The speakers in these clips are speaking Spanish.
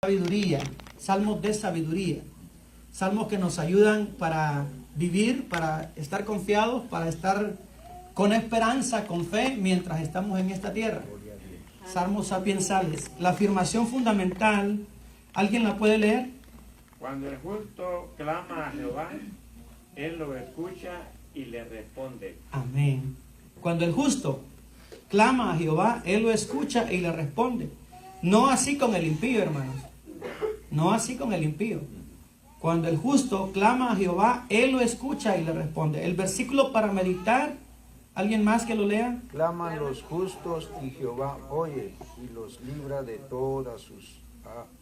sabiduría, salmos de sabiduría, salmos que nos ayudan para vivir, para estar confiados, para estar con esperanza, con fe, mientras estamos en esta tierra. Salmos sapiensales. La afirmación fundamental, ¿alguien la puede leer? Cuando el justo clama a Jehová, Él lo escucha y le responde. Amén. Cuando el justo clama a Jehová, Él lo escucha y le responde. No así con el impío, hermanos. No así con el impío. Cuando el justo clama a Jehová, Él lo escucha y le responde. El versículo para meditar, ¿alguien más que lo lea? Claman los justos y Jehová oye y los libra de todas sus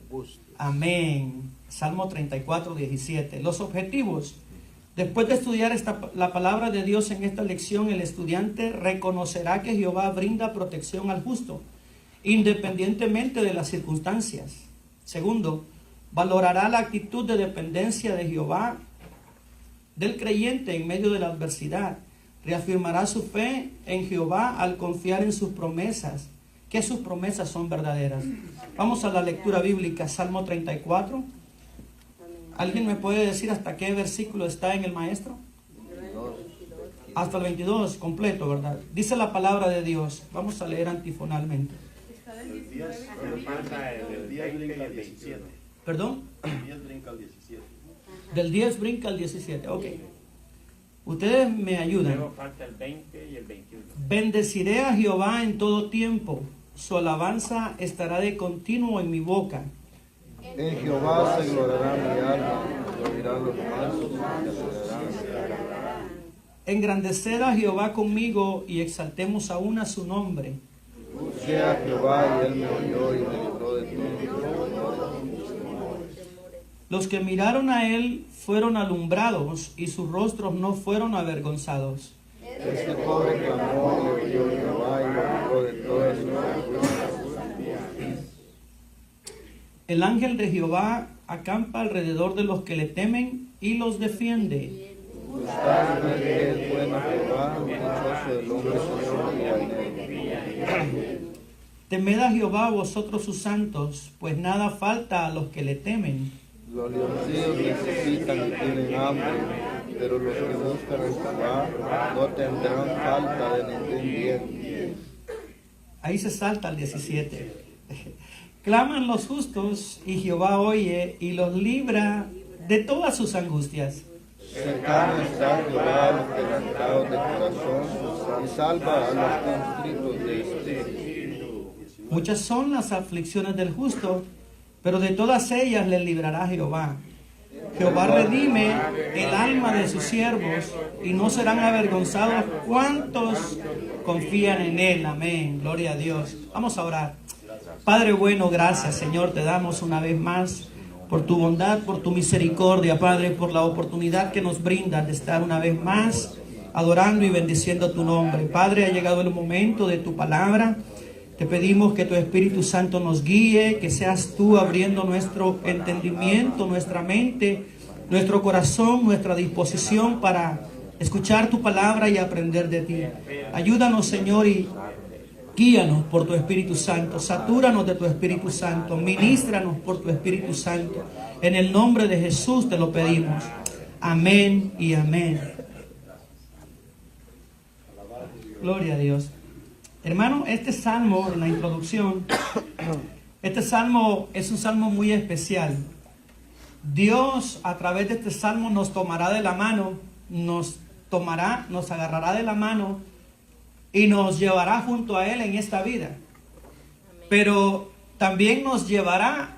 angustias. Amén. Salmo 34, 17. Los objetivos. Después de estudiar la palabra de Dios en esta lección, el estudiante reconocerá que Jehová brinda protección al justo, independientemente de las circunstancias. Segundo, valorará la actitud de dependencia de Jehová del creyente en medio de la adversidad. Reafirmará su fe en Jehová al confiar en sus promesas, que sus promesas son verdaderas. Vamos a la lectura bíblica, Salmo 34. ¿Alguien me puede decir hasta qué versículo está en el maestro? Hasta el 22, completo, ¿verdad? Dice la palabra de Dios. Vamos a leer antifonalmente. Del 10 brinca al 17. ¿Perdón? Del 10 brinca al 17. Del 10 brinca al 17, ok. Ustedes me ayudan. Luego falta el 20 y el 21. Bendeciré a Jehová en todo tiempo. Su alabanza estará de continuo en mi boca. En Jehová se gloriará mi alma, gloriarán los mansos, se alegrarán. Engrandeced a Jehová conmigo y exaltemos aún a su nombre. Sea Jehová y él me oyó y me libró de todo. Los que miraron a él fueron alumbrados y sus rostros no fueron avergonzados. Este pobre clamó y oyó Jehová y lo libró de todas sus angustias. El ángel de Jehová acampa alrededor de los que le temen y los defiende. Gustad y ved que es bueno Jehová, dichoso el hombre en él. Temed a Jehová vosotros sus santos, pues nada falta a los que le temen. Los leoncillos necesitan y tienen hambre, pero los que buscan a Jehová no tendrán falta de ningún bien. Ahí se salta al 17. Claman los justos y Jehová oye y los libra de todas sus angustias. Cercano está Jehová a los quebrantados de corazón y salva a los constritos de espíritu. Muchas son las aflicciones del justo, pero de todas ellas le librará Jehová. Jehová redime el alma de sus siervos y no serán avergonzados cuantos confían en él. Amén. Gloria a Dios. Vamos a orar. Padre bueno, gracias Señor, te damos una vez más por tu bondad, por tu misericordia, Padre, por la oportunidad que nos brindas de estar una vez más adorando y bendiciendo tu nombre. Padre, ha llegado el momento de tu palabra. Te pedimos que tu Espíritu Santo nos guíe, que seas tú abriendo nuestro entendimiento, nuestra mente, nuestro corazón, nuestra disposición para escuchar tu palabra y aprender de ti. Ayúdanos, Señor, y guíanos por tu Espíritu Santo. Satúranos de tu Espíritu Santo. Ministranos por tu Espíritu Santo. En el nombre de Jesús te lo pedimos. Amén y amén. Gloria a Dios. Hermano, este salmo, en la introducción, este salmo es un salmo muy especial. Dios, a través de este salmo, nos tomará de la mano, nos agarrará de la mano y nos llevará junto a Él en esta vida. Pero también nos llevará,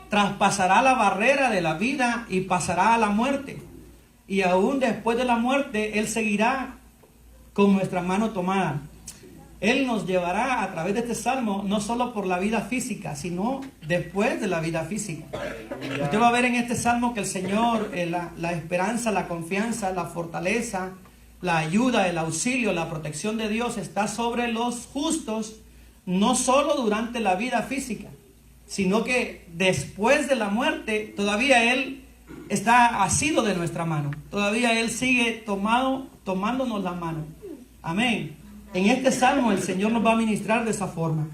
traspasará la barrera de la vida y pasará a la muerte. Y aún después de la muerte, Él seguirá con nuestra mano tomada. Él nos llevará a través de este salmo, no solo por la vida física, sino después de la vida física. Usted va a ver en este salmo que el Señor, la esperanza, la confianza, la fortaleza, la ayuda, el auxilio, la protección de Dios está sobre los justos, no solo durante la vida física, sino que después de la muerte, todavía Él está asido de nuestra mano. Todavía Él sigue tomándonos la mano. Amén. En este salmo el Señor nos va a ministrar de esa forma.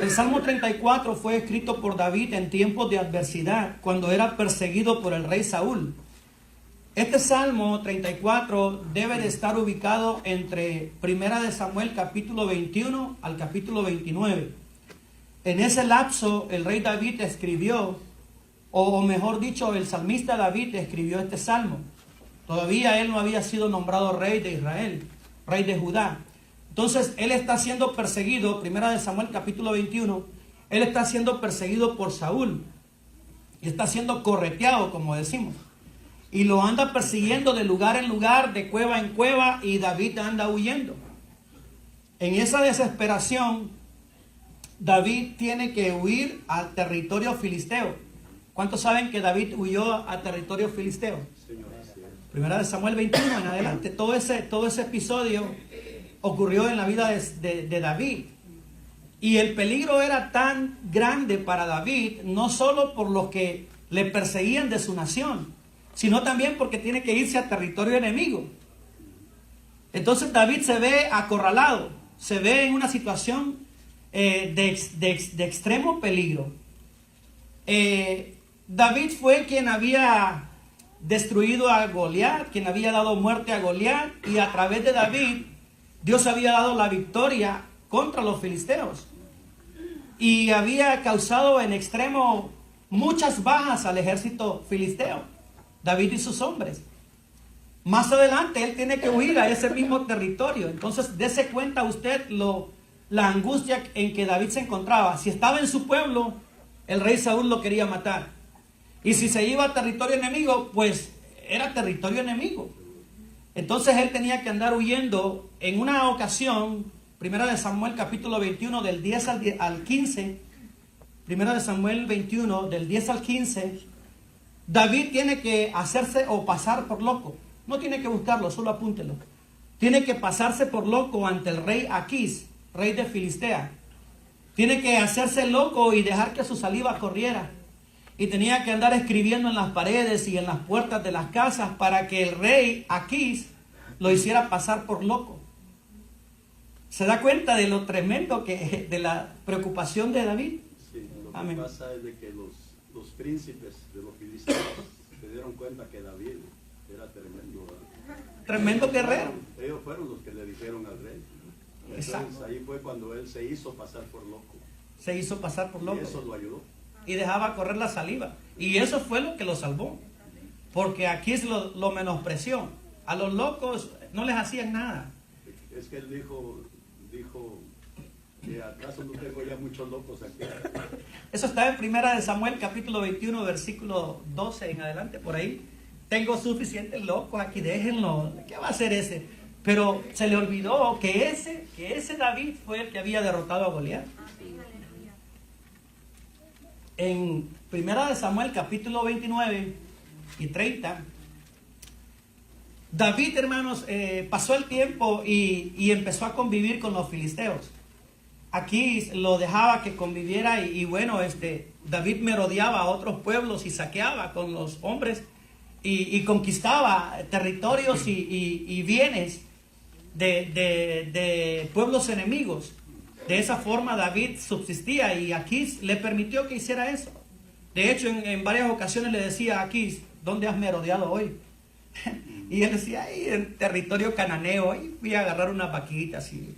El Salmo 34 fue escrito por David en tiempos de adversidad, cuando era perseguido por el rey Saúl. Este Salmo 34 debe de estar ubicado entre 1 de Samuel capítulo 21 al capítulo 29. En ese lapso el rey David escribió, o mejor dicho, el salmista David escribió este salmo. Todavía él no había sido nombrado rey de Israel, rey de Judá. Entonces él está siendo perseguido, 1 de Samuel capítulo 21, él está siendo perseguido por Saúl y está siendo correteado, como decimos, y lo anda persiguiendo de lugar en lugar, de cueva en cueva, y David anda huyendo. En esa desesperación, David tiene que huir al territorio filisteo. ¿Cuántos saben que David huyó a territorio filisteo? 1 de Samuel 21 en adelante, todo ese episodio ocurrió en la vida de David. Y el peligro era tan grande para David, no solo por los que le perseguían de su nación, sino también porque tiene que irse a territorio enemigo. Entonces David se ve acorralado, se ve en una situación de extremo peligro. David fue quien había destruido a Goliat, quien había dado muerte a Goliat, y a través de David Dios había dado la victoria contra los filisteos y había causado en extremo muchas bajas al ejército filisteo, David y sus hombres. Más adelante él tiene que huir a ese mismo territorio. Entonces dése cuenta usted la angustia en que David se encontraba. Si estaba en su pueblo, el rey Saúl lo quería matar, y si se iba a territorio enemigo, pues era territorio enemigo. Entonces él tenía que andar huyendo. En una ocasión, 1 de Samuel capítulo 21 del 10 al 15, 1 de Samuel 21 del 10 al 15, David tiene que hacerse o pasar por loco. No tiene que buscarlo, solo apúntelo. Tiene que pasarse por loco ante el rey Aquís, rey de Filistea. Tiene que hacerse loco y dejar que su saliva corriera. Y tenía que andar escribiendo en las paredes y en las puertas de las casas para que el rey Aquís lo hiciera pasar por loco. ¿Se da cuenta de lo tremendo de la preocupación de David? Sí, lo que Amén. pasa es de que los príncipes de los filisteos se dieron cuenta que David era tremendo. Tremendo guerrero. Ellos fueron los que le dijeron al rey. Entonces Exacto. ahí fue cuando él se hizo pasar por loco. Se hizo pasar por loco. Y eso lo ayudó. Y dejaba correr la saliva. Y eso fue lo que lo salvó. Porque Aquís lo menospreció. A los locos no les hacían nada. Es que él dijo que acaso no tengo ya muchos locos aquí. Eso está en 1 de Samuel capítulo 21 versículo 12 en adelante, por ahí. Tengo suficientes locos aquí, déjenlo. ¿Qué va a hacer ese? Pero se le olvidó que ese David fue el que había derrotado a Goliat. En 1 de Samuel capítulo 29 y 30, David, hermanos, pasó el tiempo y empezó a convivir con los filisteos. Aquí lo dejaba que conviviera y bueno, David merodeaba a otros pueblos y saqueaba con los hombres y conquistaba territorios y bienes de pueblos enemigos. De esa forma David subsistía y Aquís le permitió que hiciera eso. De hecho, en varias ocasiones le decía a Aquís, ¿dónde has merodeado hoy? Y él decía, ahí en territorio cananeo, ahí fui a agarrar unas vaquitas y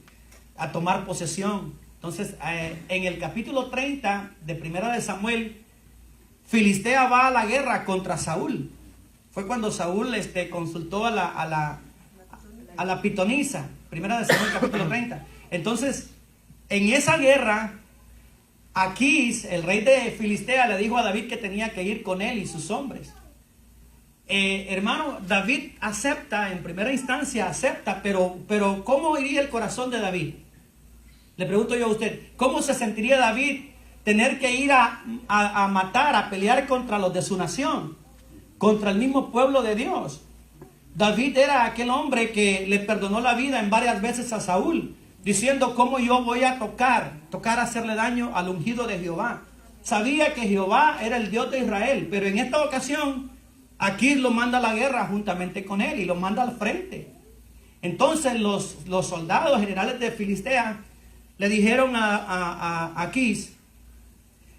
a tomar posesión. Entonces, en el capítulo 30 de 1 de Samuel, Filistea va a la guerra contra Saúl. Fue cuando Saúl consultó a la pitonisa, 1 de Samuel capítulo 30. Entonces, en esa guerra, Aquís, el rey de Filistea, le dijo a David que tenía que ir con él y sus hombres. Hermano, David acepta, en primera instancia acepta, pero ¿cómo iría el corazón de David? Le pregunto yo a usted, ¿cómo se sentiría David tener que ir a matar, a pelear contra los de su nación, contra el mismo pueblo de Dios? David era aquel hombre que le perdonó la vida en varias veces a Saúl, diciendo, ¿cómo yo voy a tocar hacerle daño al ungido de Jehová? Sabía que Jehová era el Dios de Israel, pero en esta ocasión Aquís lo manda a la guerra juntamente con él y lo manda al frente. Entonces los soldados generales de Filistea le dijeron a Aquís,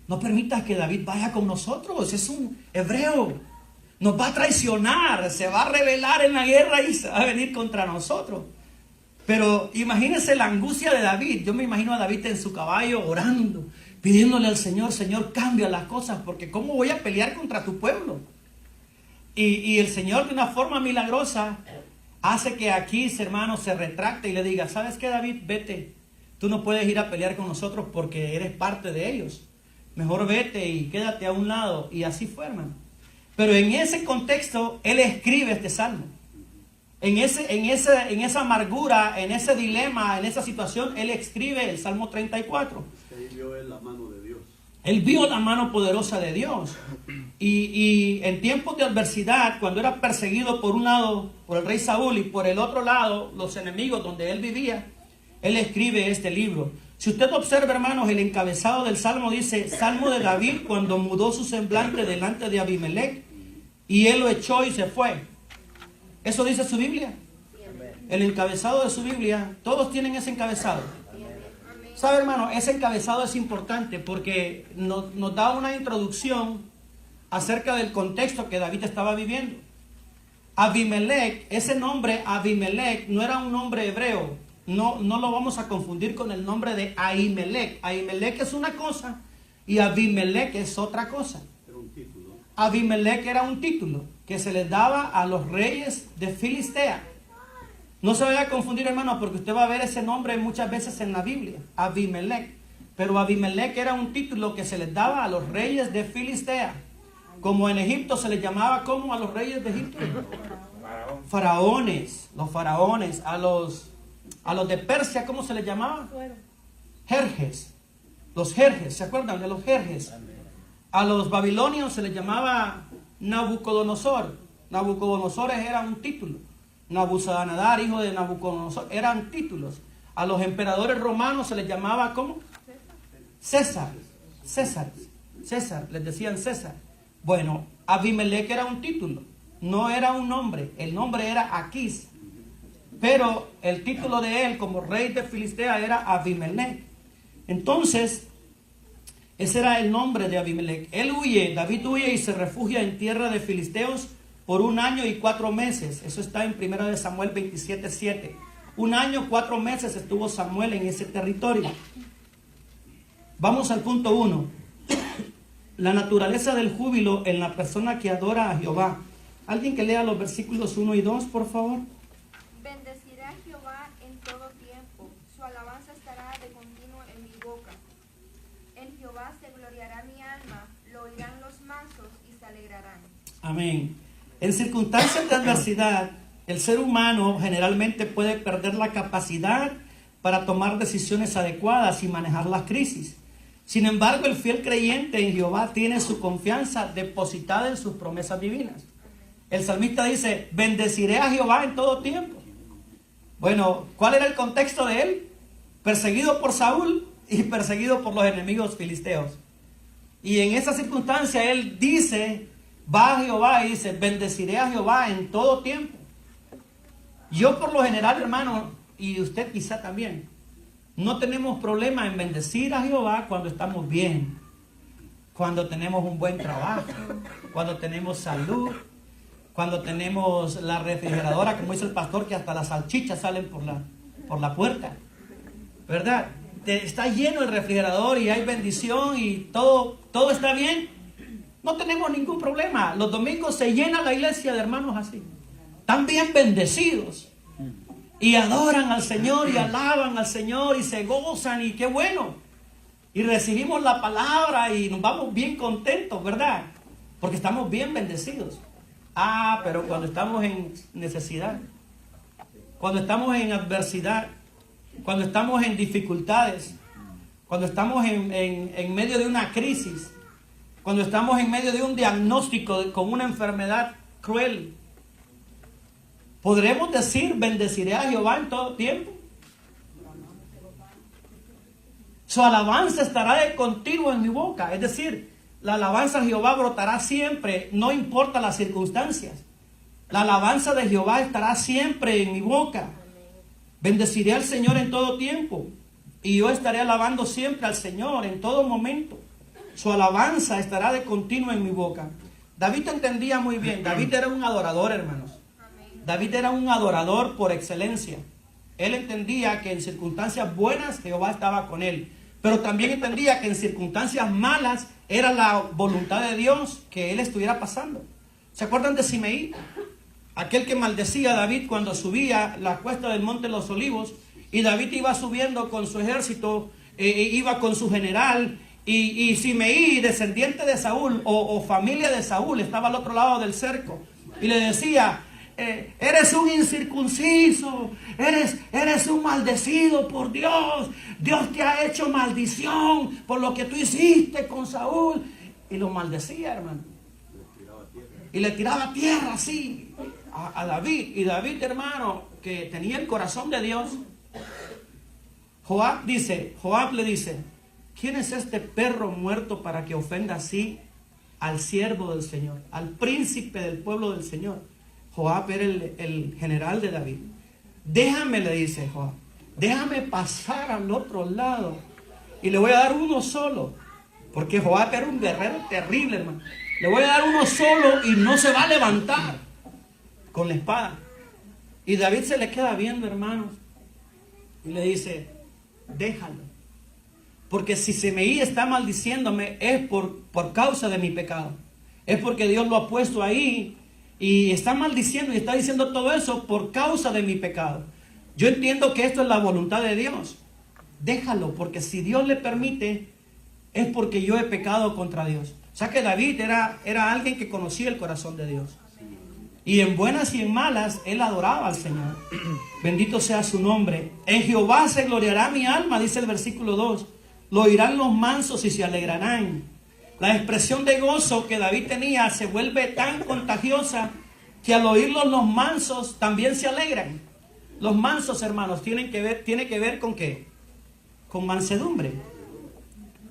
no permitas que David vaya con nosotros, es un hebreo, nos va a traicionar, se va a rebelar en la guerra y se va a venir contra nosotros. Pero imagínense la angustia de David. Yo me imagino a David en su caballo orando, pidiéndole al Señor, Señor, cambia las cosas, porque ¿cómo voy a pelear contra tu pueblo? Y el Señor de una forma milagrosa hace que Aquís, hermano, se retracte y le diga, ¿sabes qué, David? Vete, tú no puedes ir a pelear con nosotros porque eres parte de ellos. Mejor vete y quédate a un lado. Y así fue, hermano. Pero en ese contexto, él escribe este salmo. En esa amargura, en ese dilema, en esa situación, él escribe el Salmo 34. Ahí vio él la mano de Dios. Él vio la mano poderosa de Dios. Y en tiempos de adversidad, cuando era perseguido por un lado por el rey Saúl y por el otro lado los enemigos donde él vivía, él escribe este libro. Si usted observa, hermanos, el encabezado del Salmo dice, Salmo de David cuando mudó su semblante delante de Abimelech y él lo echó y se fue. Eso dice su Biblia. El encabezado de su Biblia, todos tienen ese encabezado. ¿Sabe, hermano? Ese encabezado es importante porque nos da una introducción acerca del contexto que David estaba viviendo. Abimelech, ese nombre Abimelech no era un nombre hebreo. No lo vamos a confundir con el nombre de Ahimelech. Ahimelech es una cosa y Abimelech es otra cosa. Era un título. Abimelech era un título que se les daba a los reyes de Filistea. No se vaya a confundir, hermano, porque usted va a ver ese nombre muchas veces en la Biblia, Abimelech. Pero Abimelech era un título que se les daba a los reyes de Filistea. Como en Egipto se les llamaba, ¿cómo a los reyes de Egipto? Faraones, los faraones. A los de Persia, ¿cómo se les llamaba? Jerjes. Los Jerjes, ¿se acuerdan de los Jerjes? A los babilonios se les llamaba Nabucodonosor. Nabucodonosor era un título. Nabuzadanadar, hijo de Nabucodonosor, eran títulos. A los emperadores romanos se les llamaba, ¿cómo? César. César, les decían César. Bueno, Abimelech era un título, no era un nombre. El nombre era Aquís. Pero el título de él como rey de Filistea era Abimelech. Entonces, ese era el nombre de Abimelech. David huye y se refugia en tierra de filisteos por 1 año y 4 meses. Eso está en 1 Samuel 27:7. 1 año, 4 meses estuvo Samuel en ese territorio. Vamos al punto 1. La naturaleza del júbilo en la persona que adora a Jehová. ¿Alguien que lea los versículos 1 y 2, por favor? Bendeciré a Jehová en todo tiempo, su alabanza estará de continuo en mi boca. En Jehová se gloriará mi alma, lo oirán los mansos y se alegrarán. Amén. En circunstancias de adversidad, el ser humano generalmente puede perder la capacidad para tomar decisiones adecuadas y manejar las crisis. Sin embargo, el fiel creyente en Jehová tiene su confianza depositada en sus promesas divinas. El salmista dice, bendeciré a Jehová en todo tiempo. Bueno, ¿cuál era el contexto de él? Perseguido por Saúl y perseguido por los enemigos filisteos. Y en esa circunstancia él dice, va a Jehová y dice, bendeciré a Jehová en todo tiempo. Yo por lo general, hermano, y usted quizá también, no tenemos problema en bendecir a Jehová cuando estamos bien, cuando tenemos un buen trabajo, cuando tenemos salud, cuando tenemos la refrigeradora, como dice el pastor, que hasta las salchichas salen por la puerta, ¿verdad? Está lleno el refrigerador y hay bendición y todo está bien. No tenemos ningún problema. Los domingos se llena la iglesia de hermanos así. Están bien bendecidos. Y adoran al Señor y alaban al Señor y se gozan y qué bueno. Y recibimos la palabra y nos vamos bien contentos, ¿verdad? Porque estamos bien bendecidos. Pero cuando estamos en necesidad, cuando estamos en adversidad, cuando estamos en dificultades, cuando estamos en medio de una crisis, cuando estamos en medio de un diagnóstico con una enfermedad cruel, ¿podremos decir, bendeciré a Jehová en todo tiempo? Su alabanza estará de continuo en mi boca. Es decir, la alabanza a Jehová brotará siempre, no importa las circunstancias. La alabanza de Jehová estará siempre en mi boca. Bendeciré al Señor en todo tiempo. y yo estaré alabando siempre al Señor en todo momento. Su alabanza estará de continuo en mi boca. David entendía muy bien. David era un adorador, hermanos. David era un adorador por excelencia. Él entendía que en circunstancias buenas Jehová estaba con él, pero también entendía que en circunstancias malas era la voluntad de Dios que él estuviera pasando. ¿Se acuerdan de Simeí? Aquel que maldecía a David cuando subía la cuesta del Monte de los Olivos, y David iba subiendo con su ejército, iba con su general, y Simeí, descendiente de Saúl o familia de Saúl, estaba al otro lado del cerco y le decía: eres un incircunciso, eres un maldecido por Dios. Dios te ha hecho maldición por lo que tú hiciste con Saúl. Y lo maldecía, hermano. Y le tiraba tierra así a David. Y David, hermano, que tenía el corazón de Dios, Joab le dice: ¿quién es este perro muerto para que ofenda así al siervo del Señor, al príncipe del pueblo del Señor? Joab era el general de David. Déjame, le dice Joab, déjame pasar al otro lado y le voy a dar uno solo, porque Joab era un guerrero terrible, hermano. Le voy a dar uno solo y no se va a levantar con la espada. Y David se le queda viendo, hermanos, y le dice: déjalo, porque si Simeí está maldiciéndome es por causa de mi pecado. Es porque Dios lo ha puesto ahí y está maldiciendo y está diciendo todo eso por causa de mi pecado. Yo entiendo que esto es la voluntad de Dios. Déjalo, porque si Dios le permite es porque yo he pecado contra Dios. O sea que David era alguien que conocía el corazón de Dios. Y en buenas y en malas él adoraba al Señor. Bendito sea su nombre. En Jehová se gloriará mi alma, dice el versículo 2. Lo oirán los mansos y se alegrarán. La expresión de gozo que David tenía se vuelve tan contagiosa que al oírlos los mansos también se alegran. Los mansos, hermanos, tiene que ver con ¿qué? Con mansedumbre.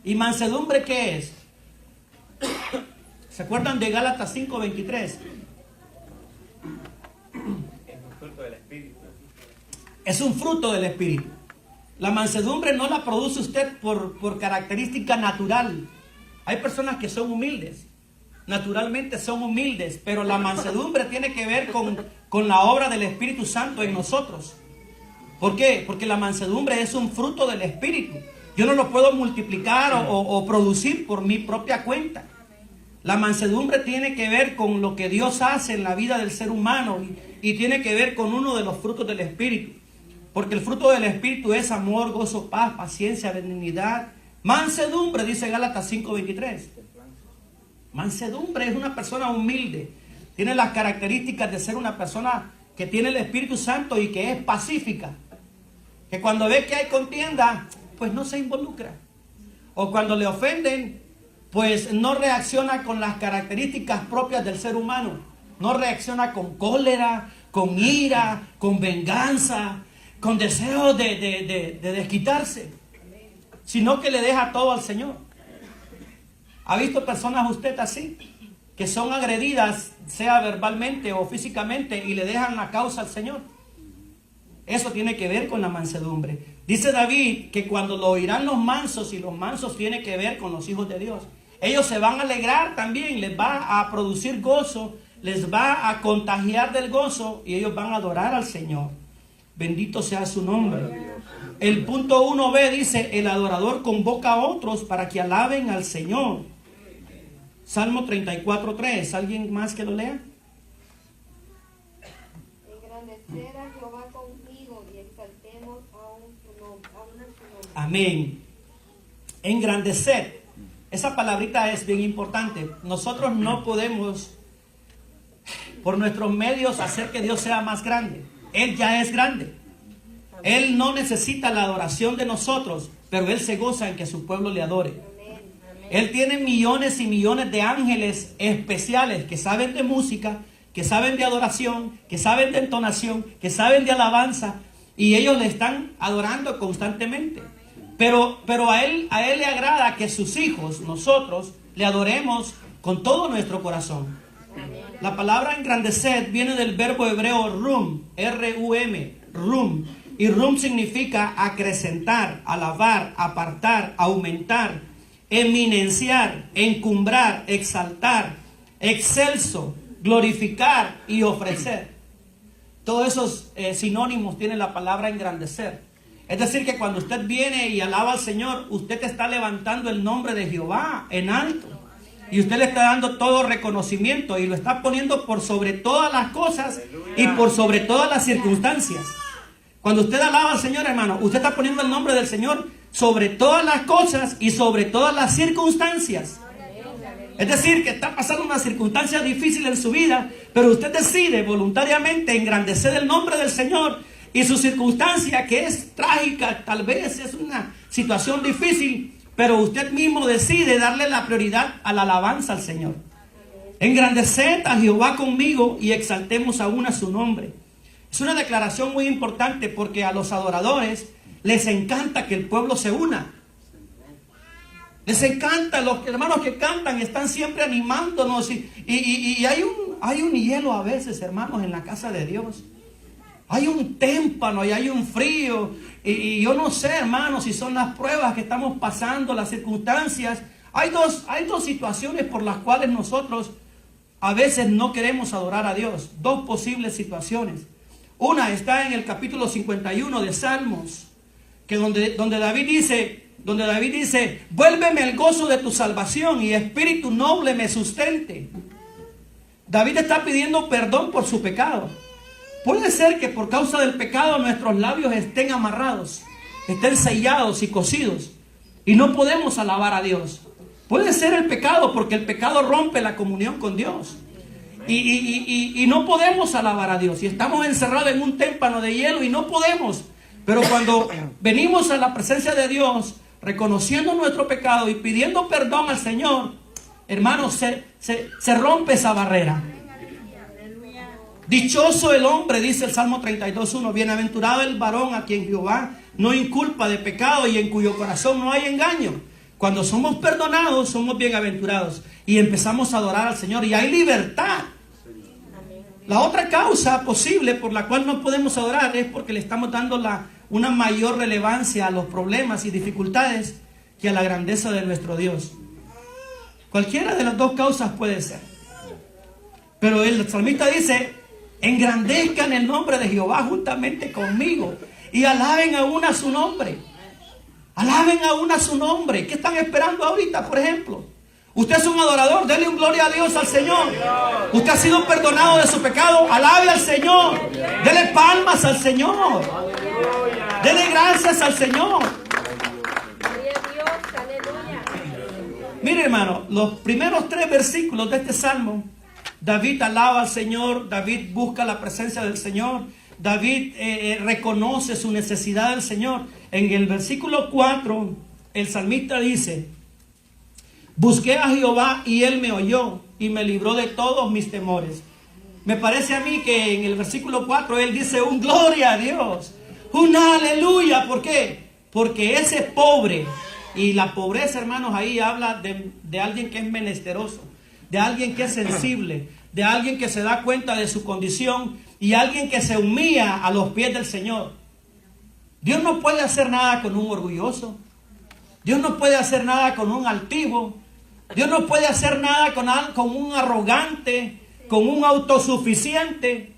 ¿Y mansedumbre qué es? ¿Se acuerdan de Gálatas 5:23? Es un fruto del Espíritu. La mansedumbre no la produce usted por característica natural. Hay personas que son humildes, naturalmente son humildes, pero la mansedumbre tiene que ver con la obra del Espíritu Santo en nosotros. ¿Por qué? Porque la mansedumbre es un fruto del Espíritu. Yo no lo puedo multiplicar o producir por mi propia cuenta. La mansedumbre tiene que ver con lo que Dios hace en la vida del ser humano y tiene que ver con uno de los frutos del Espíritu. Porque el fruto del Espíritu es amor, gozo, paz, paciencia, benignidad, mansedumbre, dice Gálatas 5:23. Mansedumbre es una persona humilde. Tiene las características de ser una persona que tiene el Espíritu Santo y que es pacífica. Que cuando ve que hay contienda, pues no se involucra. O cuando le ofenden, pues no reacciona con las características propias del ser humano. No reacciona con cólera, con ira, con venganza, con deseo de desquitarse, sino que le deja todo al Señor. ¿Ha visto personas usted así? Que son agredidas, sea verbalmente o físicamente, y le dejan la causa al Señor. Eso tiene que ver con la mansedumbre. Dice David que cuando lo oirán los mansos, y los mansos tiene que ver con los hijos de Dios, ellos se van a alegrar también, les va a producir gozo, les va a contagiar del gozo y ellos van a adorar al Señor. Bendito sea su nombre. El punto 1b dice: el adorador convoca a otros para que alaben al Señor. Salmo 34:3. ¿Alguien más que lo lea? Engrandecer a Jehová conmigo y exaltemos aún su nombre. Amén. Engrandecer. Esa palabrita es bien importante. Nosotros no podemos por nuestros medios hacer que Dios sea más grande. Él ya es grande. Él no necesita la adoración de nosotros, pero Él se goza en que su pueblo le adore. Él tiene millones y millones de ángeles especiales que saben de música, que saben de adoración, que saben de entonación, que saben de alabanza, y ellos le están adorando constantemente. Pero a él le agrada que sus hijos, nosotros, le adoremos con todo nuestro corazón. La palabra engrandecer viene del verbo hebreo rum, R-U-M, rum, Y rum significa acrecentar, alabar, apartar, aumentar, eminenciar, encumbrar, exaltar, excelso, glorificar y ofrecer. Todos esos sinónimos tienen la palabra engrandecer. Es decir, que cuando usted viene y alaba al Señor, usted está levantando el nombre de Jehová en alto. Y usted le está dando todo reconocimiento y lo está poniendo por sobre todas las cosas y por sobre todas las circunstancias. Cuando usted alaba al Señor, hermano, usted está poniendo el nombre del Señor sobre todas las cosas y sobre todas las circunstancias. Es decir, que está pasando una circunstancia difícil en su vida, pero usted decide voluntariamente engrandecer el nombre del Señor. Y su circunstancia, que es trágica, tal vez es una situación difícil, pero usted mismo decide darle la prioridad a la alabanza al Señor. Engrandeced a Jehová conmigo y exaltemos aún a su nombre. Es una declaración muy importante porque a los adoradores les encanta que el pueblo se una. Les encanta, los hermanos que cantan están siempre animándonos y hay un hielo a veces, hermanos, en la casa de Dios. Hay un témpano y hay un frío. Y yo no sé, hermanos, si son las pruebas que estamos pasando, las circunstancias. Hay dos situaciones por las cuales nosotros a veces no queremos adorar a Dios. Dos posibles situaciones. Una está en el capítulo 51 de Salmos, que donde David dice, vuélveme el gozo de tu salvación y espíritu noble me sustente. David está pidiendo perdón por su pecado. Puede ser que por causa del pecado nuestros labios estén amarrados, estén sellados y cosidos y no podemos alabar a Dios. Puede ser el pecado porque el pecado rompe la comunión con Dios y no podemos alabar a Dios y estamos encerrados en un témpano de hielo y no podemos. Pero cuando venimos a la presencia de Dios, reconociendo nuestro pecado y pidiendo perdón al Señor, hermanos, se rompe esa barrera. Dichoso el hombre, dice el Salmo 32:1, bienaventurado el varón a quien Jehová no inculpa de pecado y en cuyo corazón no hay engaño. Cuando somos perdonados, somos bienaventurados y empezamos a adorar al Señor y hay libertad. La otra causa posible por la cual no podemos adorar es porque le estamos dando una mayor relevancia a los problemas y dificultades que a la grandeza de nuestro Dios. Cualquiera de las dos causas puede ser. Pero el salmista dice, engrandezcan el nombre de Jehová juntamente conmigo y alaben aún a su nombre. Alaben aún a su nombre. ¿Qué están esperando ahorita, por ejemplo? Usted es un adorador, dele un gloria a Dios al Señor. Usted ha sido perdonado de su pecado, alabe al Señor. Dele palmas al Señor. Dele gracias al Señor. Mire, hermano, los primeros 3 versículos de este salmo, David alaba al Señor, David busca la presencia del Señor, David reconoce su necesidad del Señor. En el versículo 4, el salmista dice, busqué a Jehová y Él me oyó y me libró de todos mis temores. Me parece a mí que en el versículo 4 Él dice un gloria a Dios, un aleluya. ¿Por qué? Porque ese pobre, y la pobreza, hermanos, ahí habla de alguien que es menesteroso, de alguien que es sensible, de alguien que se da cuenta de su condición y alguien que se humilla a los pies del Señor. Dios no puede hacer nada con un orgulloso. Dios no puede hacer nada con un altivo. Dios no puede hacer nada con un arrogante, con un autosuficiente.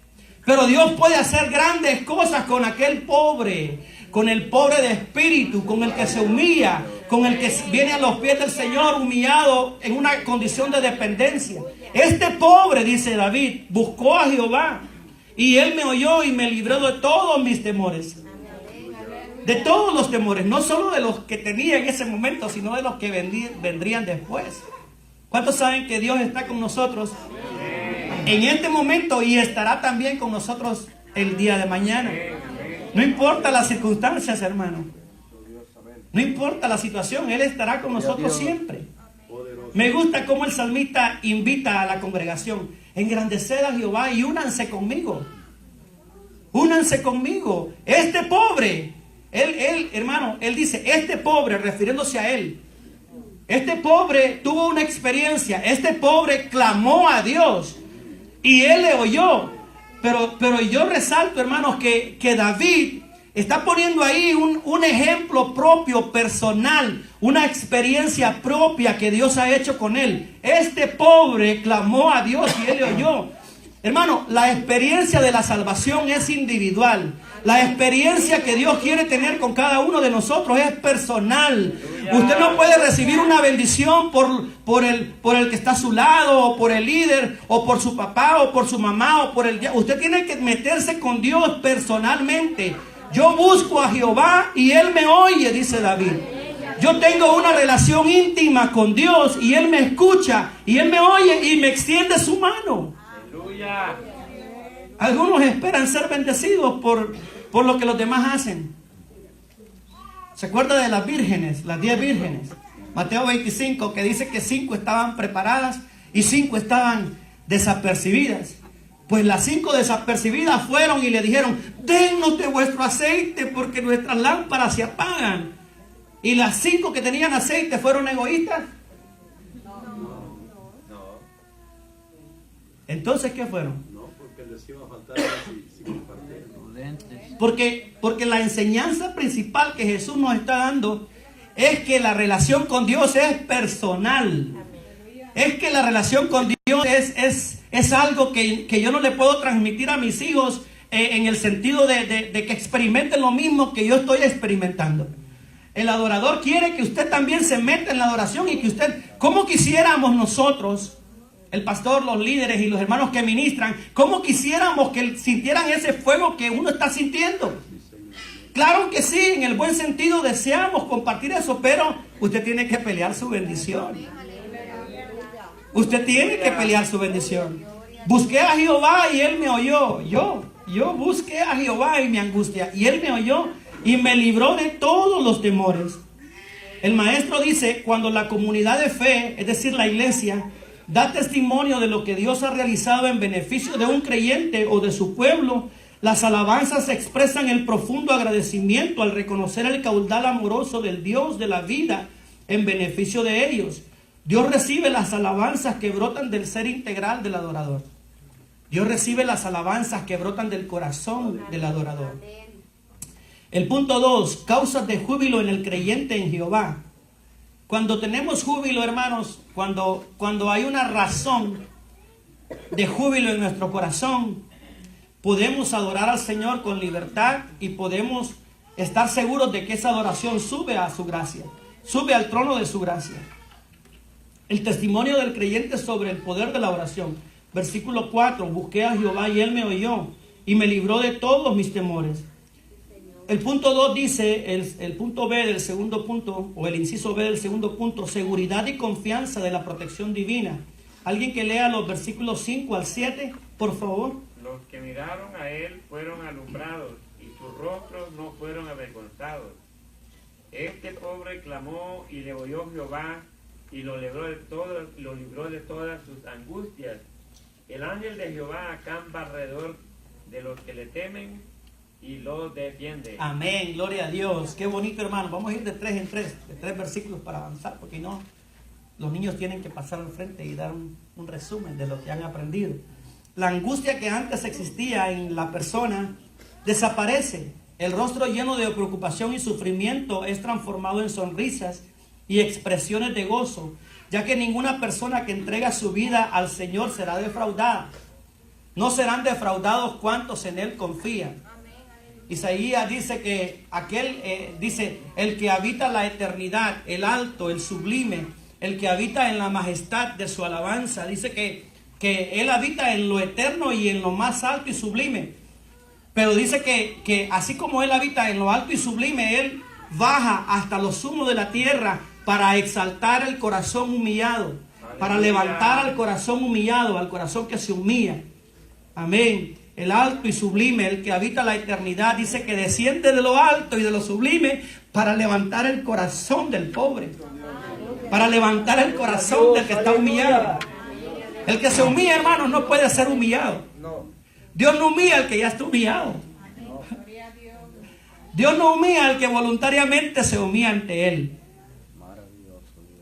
Pero Dios puede hacer grandes cosas con aquel pobre, con el pobre de espíritu, con el que se humilla, con el que viene a los pies del Señor humillado en una condición de dependencia. Este pobre, dice David, buscó a Jehová y Él me oyó y me libró de todos mis temores. De todos los temores, no solo de los que tenía en ese momento, sino de los que vendrían después. ¿Cuántos saben que Dios está con nosotros en este momento y estará también con nosotros el día de mañana? No importa las circunstancias, hermano. No importa la situación, Él estará con nosotros siempre. Me gusta cómo el salmista invita a la congregación: engrandeced a Jehová y únanse conmigo. Únanse conmigo. Este pobre, él, hermano, él dice, este pobre, refiriéndose a él. Este pobre tuvo una experiencia. Este pobre clamó a Dios y Él le oyó. Pero yo resalto, hermanos, que David Está poniendo ahí un ejemplo propio, personal, una experiencia propia que Dios ha hecho con él. Este pobre clamó a Dios y él le oyó. Hermano, la experiencia de la salvación es individual. La experiencia que Dios quiere tener con cada uno de nosotros es personal. Usted no puede recibir una bendición por el que está a su lado, o por el líder, o por su papá, o por su mamá, o por el... Usted tiene que meterse con Dios personalmente. Yo busco a Jehová y Él me oye, dice David. Yo tengo una relación íntima con Dios y Él me escucha y Él me oye y me extiende su mano. Aleluya. Algunos esperan ser bendecidos por lo que los demás hacen. ¿Se acuerda de las vírgenes, las 10 vírgenes? Mateo 25, que dice que 5 estaban preparadas y 5 estaban desapercibidas. Pues las 5 desapercibidas fueron y le dijeron: dennos de vuestro aceite porque nuestras lámparas se apagan. Y las 5 que tenían aceite fueron egoístas. No. Entonces, ¿qué fueron? No, porque les iba a faltar si compartieron. Porque la enseñanza principal que Jesús nos está dando es que la relación con Dios es personal. Es que la relación con Dios es algo que yo no le puedo transmitir a mis hijos en el sentido de que experimenten lo mismo que yo estoy experimentando. El adorador quiere que usted también se meta en la adoración y que usted, ¿cómo quisiéramos nosotros, el pastor, los líderes y los hermanos que ministran, cómo quisiéramos que sintieran ese fuego que uno está sintiendo? Claro que sí, en el buen sentido deseamos compartir eso, pero usted tiene que pelear su bendición. Usted tiene que pelear su bendición. Busqué a Jehová y Él me oyó. Yo busqué a Jehová en mi angustia y Él me oyó y me libró de todos los temores. El maestro dice: cuando la comunidad de fe, es decir, la iglesia, da testimonio de lo que Dios ha realizado en beneficio de un creyente o de su pueblo, las alabanzas expresan el profundo agradecimiento al reconocer el caudal amoroso del Dios de la vida en beneficio de ellos. Dios recibe las alabanzas que brotan del ser integral del adorador. Dios recibe las alabanzas que brotan del corazón del adorador. El punto 2, causas de júbilo en el creyente en Jehová. Cuando tenemos júbilo, hermanos, cuando hay una razón de júbilo en nuestro corazón, podemos adorar al Señor con libertad y podemos estar seguros de que esa adoración sube a su gracia, sube al trono de su gracia. El testimonio del creyente sobre el poder de la oración. Versículo 4, busqué a Jehová y Él me oyó y me libró de todos mis temores. El punto 2 dice, el punto B del segundo punto, o el inciso B del segundo punto, seguridad y confianza de la protección divina. Alguien que lea los versículos 5 al 7, por favor. Los que miraron a Él fueron alumbrados y sus rostros no fueron avergonzados. Este pobre clamó y le oyó Jehová y lo libró de todas sus angustias. El ángel de Jehová acampa alrededor de los que le temen y los defiende. Amén, gloria a Dios. Qué bonito, hermano. Vamos a ir de 3 en 3, de 3 versículos para avanzar, porque no, los niños tienen que pasar al frente y dar un resumen de lo que han aprendido. La angustia que antes existía en la persona desaparece. El rostro lleno de preocupación y sufrimiento es transformado en sonrisas y expresiones de gozo, ya que ninguna persona que entrega su vida al Señor será defraudada. No serán defraudados cuantos en Él confían. Isaías dice que dice, el que habita la eternidad, el alto, el sublime, el que habita en la majestad de su alabanza, dice que Él habita en lo eterno y en lo más alto y sublime. Pero dice que así como Él habita en lo alto y sublime, Él baja hasta lo sumo de la tierra para exaltar el corazón humillado, para levantar al corazón humillado, al corazón que se humilla. Amén. El alto y sublime, el que habita la eternidad, dice que desciende de lo alto y de lo sublime para levantar el corazón del pobre, para levantar el corazón del que está humillado. El que se humilla, hermanos, no puede ser humillado. Dios no humilla al que ya está humillado. Dios no humilla al que voluntariamente se humilla ante Él.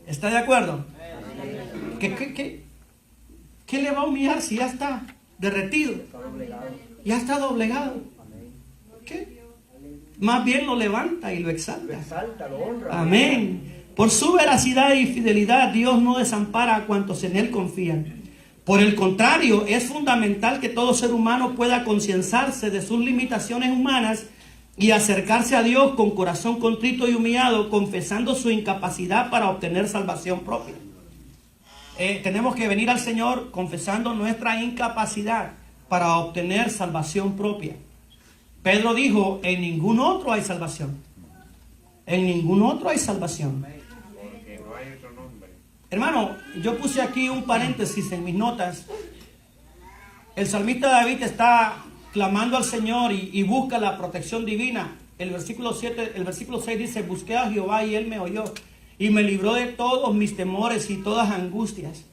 ¿Está de acuerdo? ¿Qué le va a humillar si ya está derretido? Ya está doblegado. ¿Qué? más bien lo levanta y lo exalta. Lo exalta, lo honra. Amén. Por su veracidad y fidelidad, Dios no desampara a cuantos en Él confían. Por el contrario, es fundamental que todo ser humano pueda concienzarse de sus limitaciones humanas y acercarse a Dios con corazón contrito y humillado, confesando su incapacidad para obtener salvación propia. Tenemos que venir al Señor confesando nuestra incapacidad para obtener salvación propia. Pedro dijo, en ningún otro hay salvación. En ningún otro hay salvación. Porque no hay otro nombre. Hermano, yo puse aquí un paréntesis en mis notas. El salmista David está clamando al Señor y busca la protección divina. El versículo 6 dice, busqué a Jehová y Él me oyó y me libró de todos mis temores y todas angustias.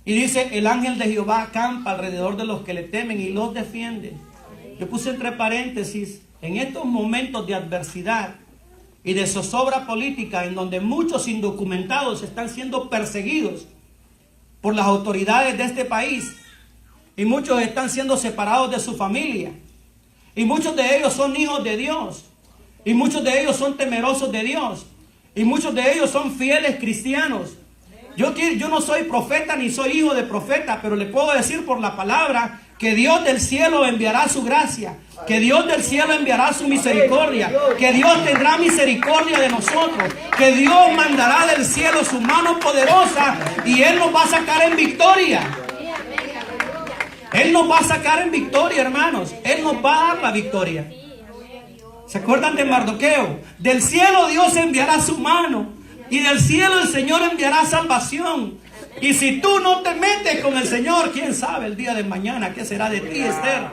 Y dice, el ángel de Jehová acampa alrededor de los que le temen y los defiende. Yo puse entre paréntesis, en estos momentos de adversidad y de zozobra política, en donde muchos indocumentados están siendo perseguidos por las autoridades de este país, y muchos están siendo separados de su familia, y muchos de ellos son hijos de Dios, y muchos de ellos son temerosos de Dios, y muchos de ellos son fieles cristianos. Yo no soy profeta ni soy hijo de profeta, pero le puedo decir por la palabra que Dios del cielo enviará su gracia, que Dios del cielo enviará su misericordia, que Dios tendrá misericordia de nosotros, que Dios mandará del cielo su mano poderosa y Él nos va a sacar en victoria. Él nos va a sacar en victoria, hermanos. Él nos va a dar la victoria. ¿Se acuerdan de Mardoqueo? Del cielo Dios enviará su mano y del cielo el Señor enviará salvación. Y si tú no te metes con el Señor, quién sabe el día de mañana qué será de ti, Esther.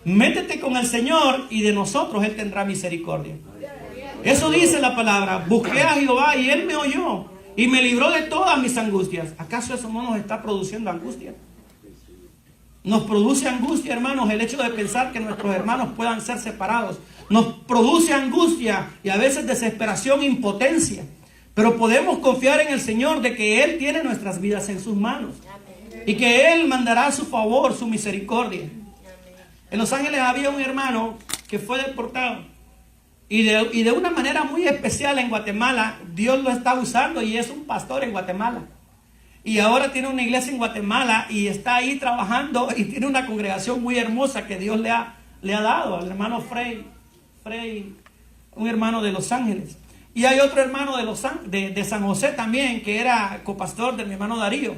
Métete con el Señor y de nosotros Él tendrá misericordia. Eso dice la palabra. Busqué a Jehová y Él me oyó y me libró de todas mis angustias. ¿Acaso eso no nos está produciendo angustia? Nos produce angustia, hermanos, el hecho de pensar que nuestros hermanos puedan ser separados. Nos produce angustia y a veces desesperación, impotencia. Pero podemos confiar en el Señor de que Él tiene nuestras vidas en sus manos. Y que Él mandará a su favor, su misericordia. En Los Ángeles había un hermano que fue deportado. Y de una manera muy especial en Guatemala, Dios lo está usando y es un pastor en Guatemala. Y ahora tiene una iglesia en Guatemala y está ahí trabajando y tiene una congregación muy hermosa que Dios le ha dado al hermano Frey, un hermano de Los Ángeles. Y hay otro hermano de San José también, que era copastor de mi hermano Darío,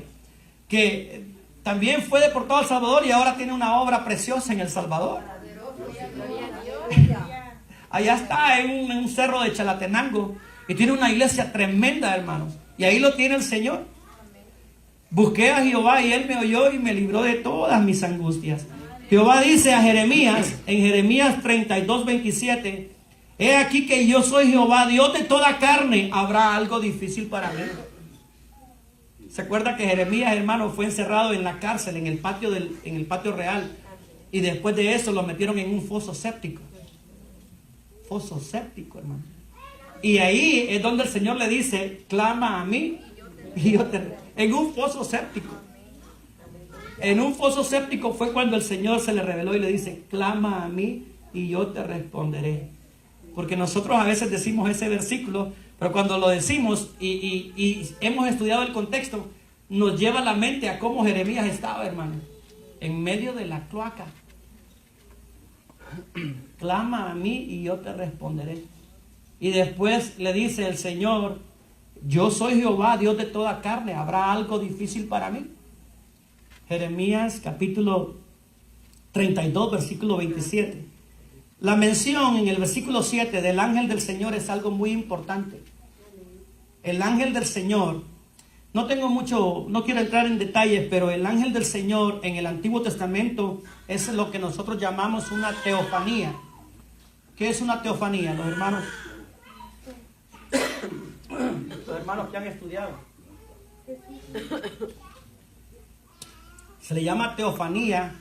que también fue deportado a El Salvador y ahora tiene una obra preciosa en El Salvador. Allá está en un cerro de Chalatenango y tiene una iglesia tremenda, hermanos. Y ahí lo tiene el Señor. Busqué a Jehová y Él me oyó y me libró de todas mis angustias. Jehová dice a Jeremías, en Jeremías 32:27, he aquí que yo soy Jehová, Dios de toda carne, ¿habrá algo difícil para mí? ¿Se acuerda que Jeremías, hermano, fue encerrado en la cárcel, en el patio real? Y después de eso lo metieron en un foso séptico. Foso séptico, hermano. Y ahí es donde el Señor le dice, clama a mí y yo te... En un foso séptico. En un foso séptico fue cuando el Señor se le reveló y le dice, clama a mí y yo te responderé. Porque nosotros a veces decimos ese versículo, pero cuando lo decimos y hemos estudiado el contexto, nos lleva la mente a cómo Jeremías estaba, hermano, en medio de la cloaca. Clama a mí y yo te responderé. Y después le dice el Señor, yo soy Jehová, Dios de toda carne, ¿habrá algo difícil para mí? Jeremías capítulo 32, versículo 27. La mención en el versículo 7 del ángel del Señor es algo muy importante. El ángel del Señor, no quiero entrar en detalles, pero el ángel del Señor en el Antiguo Testamento es lo que nosotros llamamos una teofanía. ¿Qué es una teofanía, los hermanos? Los hermanos que han estudiado. Se le llama teofanía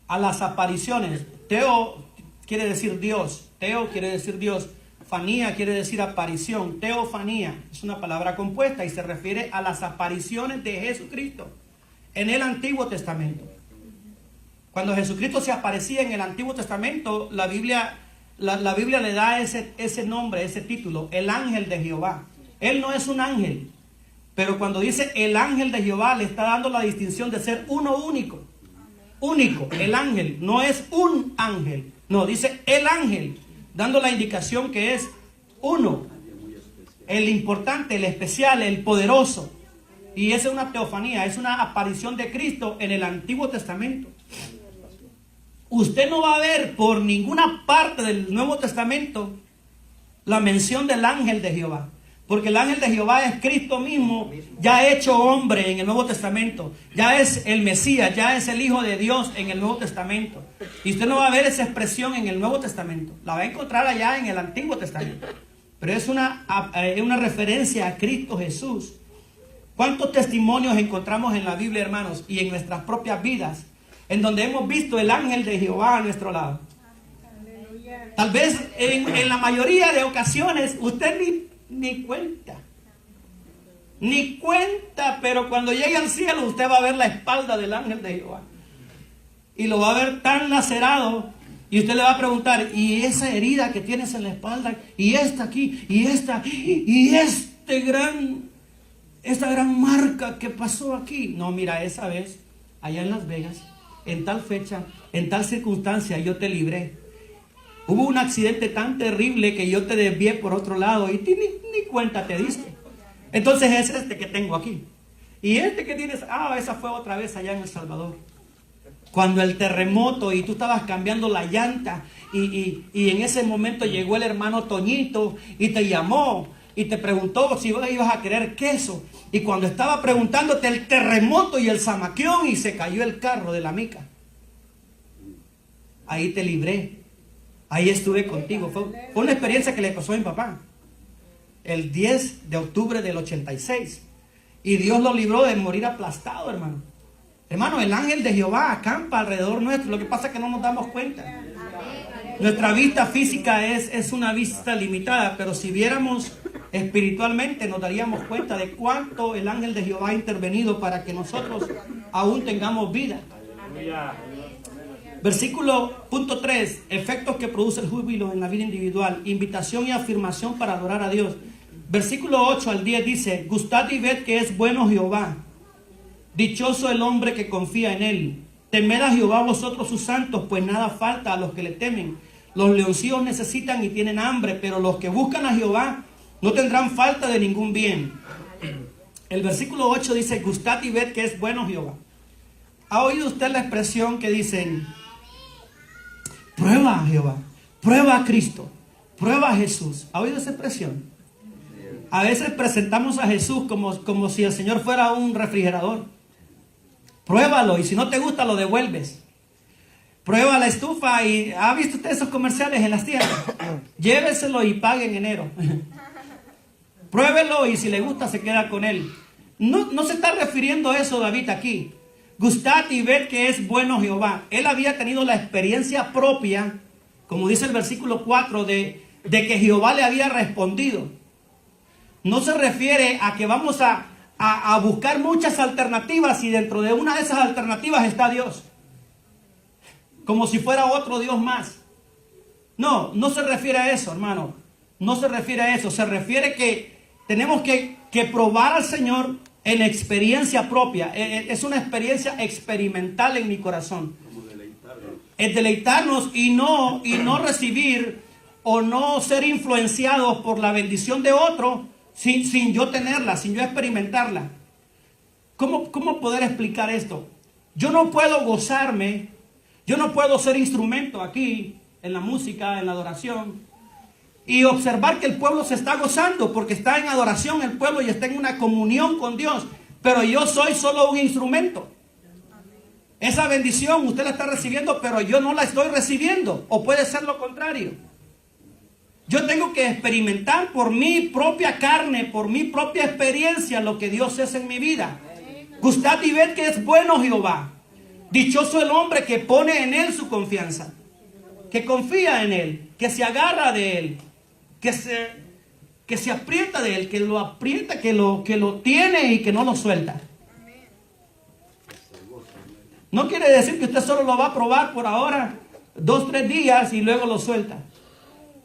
a las apariciones. Teo quiere decir Dios. Teo quiere decir Dios. Fanía quiere decir aparición. Teofanía es una palabra compuesta y se refiere a las apariciones de Jesucristo en el Antiguo Testamento. Cuando Jesucristo se aparecía en el Antiguo Testamento, la Biblia le da ese nombre, ese título, el ángel de Jehová. Él no es un ángel, pero cuando dice el ángel de Jehová, le está dando la distinción de ser uno único. Único, el ángel, no es un ángel, no, dice el ángel, dando la indicación que es uno, el importante, el especial, el poderoso. Y esa es una teofanía, es una aparición de Cristo en el Antiguo Testamento. Usted no va a ver por ninguna parte del Nuevo Testamento la mención del ángel de Jehová. Porque el ángel de Jehová es Cristo mismo, ya hecho hombre en el Nuevo Testamento. Ya es el Mesías, ya es el Hijo de Dios en el Nuevo Testamento. Y usted no va a ver esa expresión en el Nuevo Testamento. La va a encontrar allá en el Antiguo Testamento. Pero es una referencia a Cristo Jesús. ¿Cuántos testimonios encontramos en la Biblia, hermanos, y en nuestras propias vidas, en donde hemos visto el ángel de Jehová a nuestro lado? Tal vez en la mayoría de ocasiones usted ni cuenta, pero cuando llegue al cielo usted va a ver la espalda del ángel de Jehová y lo va a ver tan lacerado, y usted le va a preguntar: ¿y esa herida que tienes en la espalda? ¿Y esta aquí? ¿Y esta? ¿Y esta gran marca que pasó aquí? No, mira, esa vez allá en Las Vegas, en tal fecha, en tal circunstancia, yo te libré. Hubo un accidente tan terrible que yo te desvié por otro lado y ni cuenta te diste. Entonces es este que tengo aquí. Y este que tienes, esa fue otra vez allá en El Salvador. Cuando el terremoto y tú estabas cambiando la llanta y en ese momento llegó el hermano Toñito y te llamó y te preguntó si ibas a querer queso. Y cuando estaba preguntándote el terremoto y el zamaquión y se cayó el carro de la mica. Ahí te libré. Ahí estuve contigo. Fue una experiencia que le pasó a mi papá. El 10 de octubre del 86. Y Dios lo libró de morir aplastado, hermano. Hermano, el ángel de Jehová acampa alrededor nuestro. Lo que pasa es que no nos damos cuenta. Nuestra vista física es una vista limitada. Pero si viéramos espiritualmente, nos daríamos cuenta de cuánto el ángel de Jehová ha intervenido para que nosotros aún tengamos vida. Versículo punto 3, efectos que produce el júbilo en la vida individual, invitación y afirmación para adorar a Dios. Versículo 8 al 10 dice: gustad y ved que es bueno Jehová, dichoso el hombre que confía en él. Temed a Jehová vosotros sus santos, pues nada falta a los que le temen. Los leoncillos necesitan y tienen hambre, pero los que buscan a Jehová no tendrán falta de ningún bien. El versículo 8 dice: gustad y ved que es bueno Jehová. ¿Ha oído usted la expresión que dicen: prueba a Jehová, prueba a Cristo, prueba a Jesús? ¿Ha oído esa expresión? A veces presentamos a Jesús como si el Señor fuera un refrigerador. Pruébalo y si no te gusta lo devuelves. Prueba la estufa y ¿ha visto usted esos comerciales en las tiendas? Lléveselo y pague en enero. Pruébelo y si le gusta se queda con él. No se está refiriendo a eso David aquí. Gustad y ved que es bueno Jehová. Él había tenido la experiencia propia, como dice el versículo 4, de que Jehová le había respondido. No se refiere a que vamos a buscar muchas alternativas y dentro de una de esas alternativas está Dios, como si fuera otro Dios más. No se refiere a eso, hermano. No se refiere a eso. Se refiere que tenemos que probar al Señor en experiencia propia. Es una experiencia experimental en mi corazón. Es deleitarnos y no recibir o no ser influenciados por la bendición de otro sin yo tenerla, sin yo experimentarla. ¿Cómo poder explicar esto? Yo no puedo gozarme, yo no puedo ser instrumento aquí en la música, en la adoración, y observar que el pueblo se está gozando porque está en adoración el pueblo y está en una comunión con Dios, pero yo soy solo un instrumento. Esa bendición usted la está recibiendo, pero yo no la estoy recibiendo, o puede ser lo contrario. Yo tengo que experimentar por mi propia carne, por mi propia experiencia lo que Dios es en mi vida. Gustad y ved que es bueno Jehová. Dichoso el hombre que pone en él su confianza, que confía en él, que se agarra de él, que se aprieta de él, que lo aprieta, que lo tiene y que no lo suelta. No quiere decir que usted solo lo va a probar por ahora, 2, 3 días y luego lo suelta.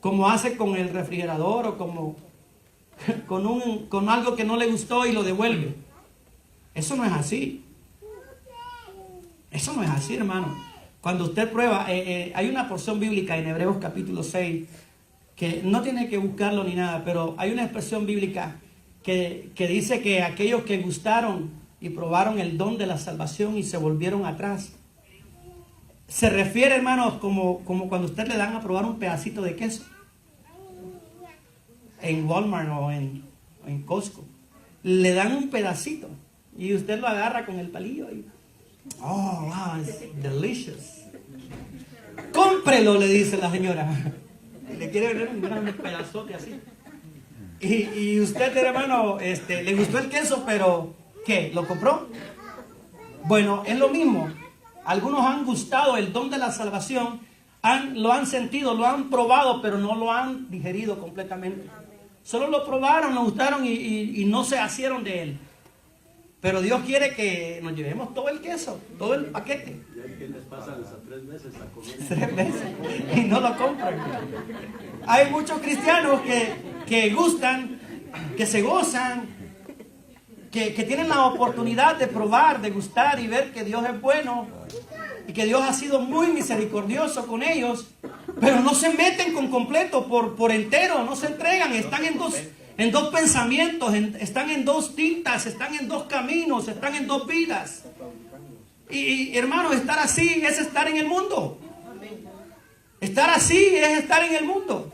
Como hace con el refrigerador o como con algo que no le gustó y lo devuelve. Eso no es así. Eso no es así, hermano. Cuando usted prueba, hay una porción bíblica en Hebreos capítulo 6, que no tiene que buscarlo ni nada, pero hay una expresión bíblica que dice que aquellos que gustaron y probaron el don de la salvación y se volvieron atrás. Se refiere, hermanos, como cuando usted le dan a probar un pedacito de queso en Walmart o en Costco. Le dan un pedacito y usted lo agarra con el palillo y oh, wow, it's delicious. Cómprelo, le dice la señora. Le quiere vender un gran pedazote así. Y usted, hermano, le gustó el queso, pero ¿qué? ¿Lo compró? Bueno, es lo mismo. Algunos han gustado el don de la salvación, lo han sentido, lo han probado, pero no lo han digerido completamente. Solo lo probaron, lo gustaron y no se hicieron de él. Pero Dios quiere que nos llevemos todo el queso, todo el paquete. Y hay quienes pasan hasta 3 meses a comer. 3 meses y no lo compran. Hay muchos cristianos que gustan, que se gozan, que tienen la oportunidad de probar, de gustar y ver que Dios es bueno y que Dios ha sido muy misericordioso con ellos, pero no se meten con completo, por entero, no se entregan, están en dos pensamientos, están en 2 tintas, están en 2 caminos, están en 2 vidas. Y hermano, estar así es estar en el mundo. Estar así es estar en el mundo.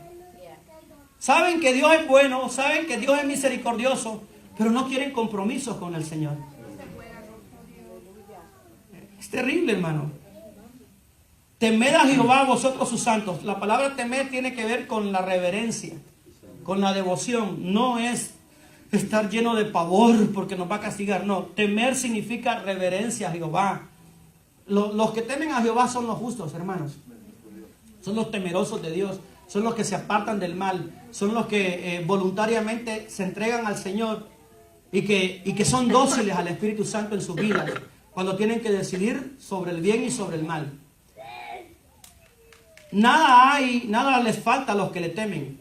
Saben que Dios es bueno, saben que Dios es misericordioso, pero no quieren compromisos con el Señor. Es terrible, hermano. Temed a Jehová vosotros sus santos. La palabra temer tiene que ver con la reverencia, con la devoción. No es estar lleno de pavor porque nos va a castigar. No, temer significa reverencia a Jehová. Los que temen a Jehová son los justos, hermanos. Son los temerosos de Dios. Son los que se apartan del mal. Son los que voluntariamente se entregan al Señor y que son dóciles al Espíritu Santo en sus vidas cuando tienen que decidir sobre el bien y sobre el mal. Nada les falta a los que le temen.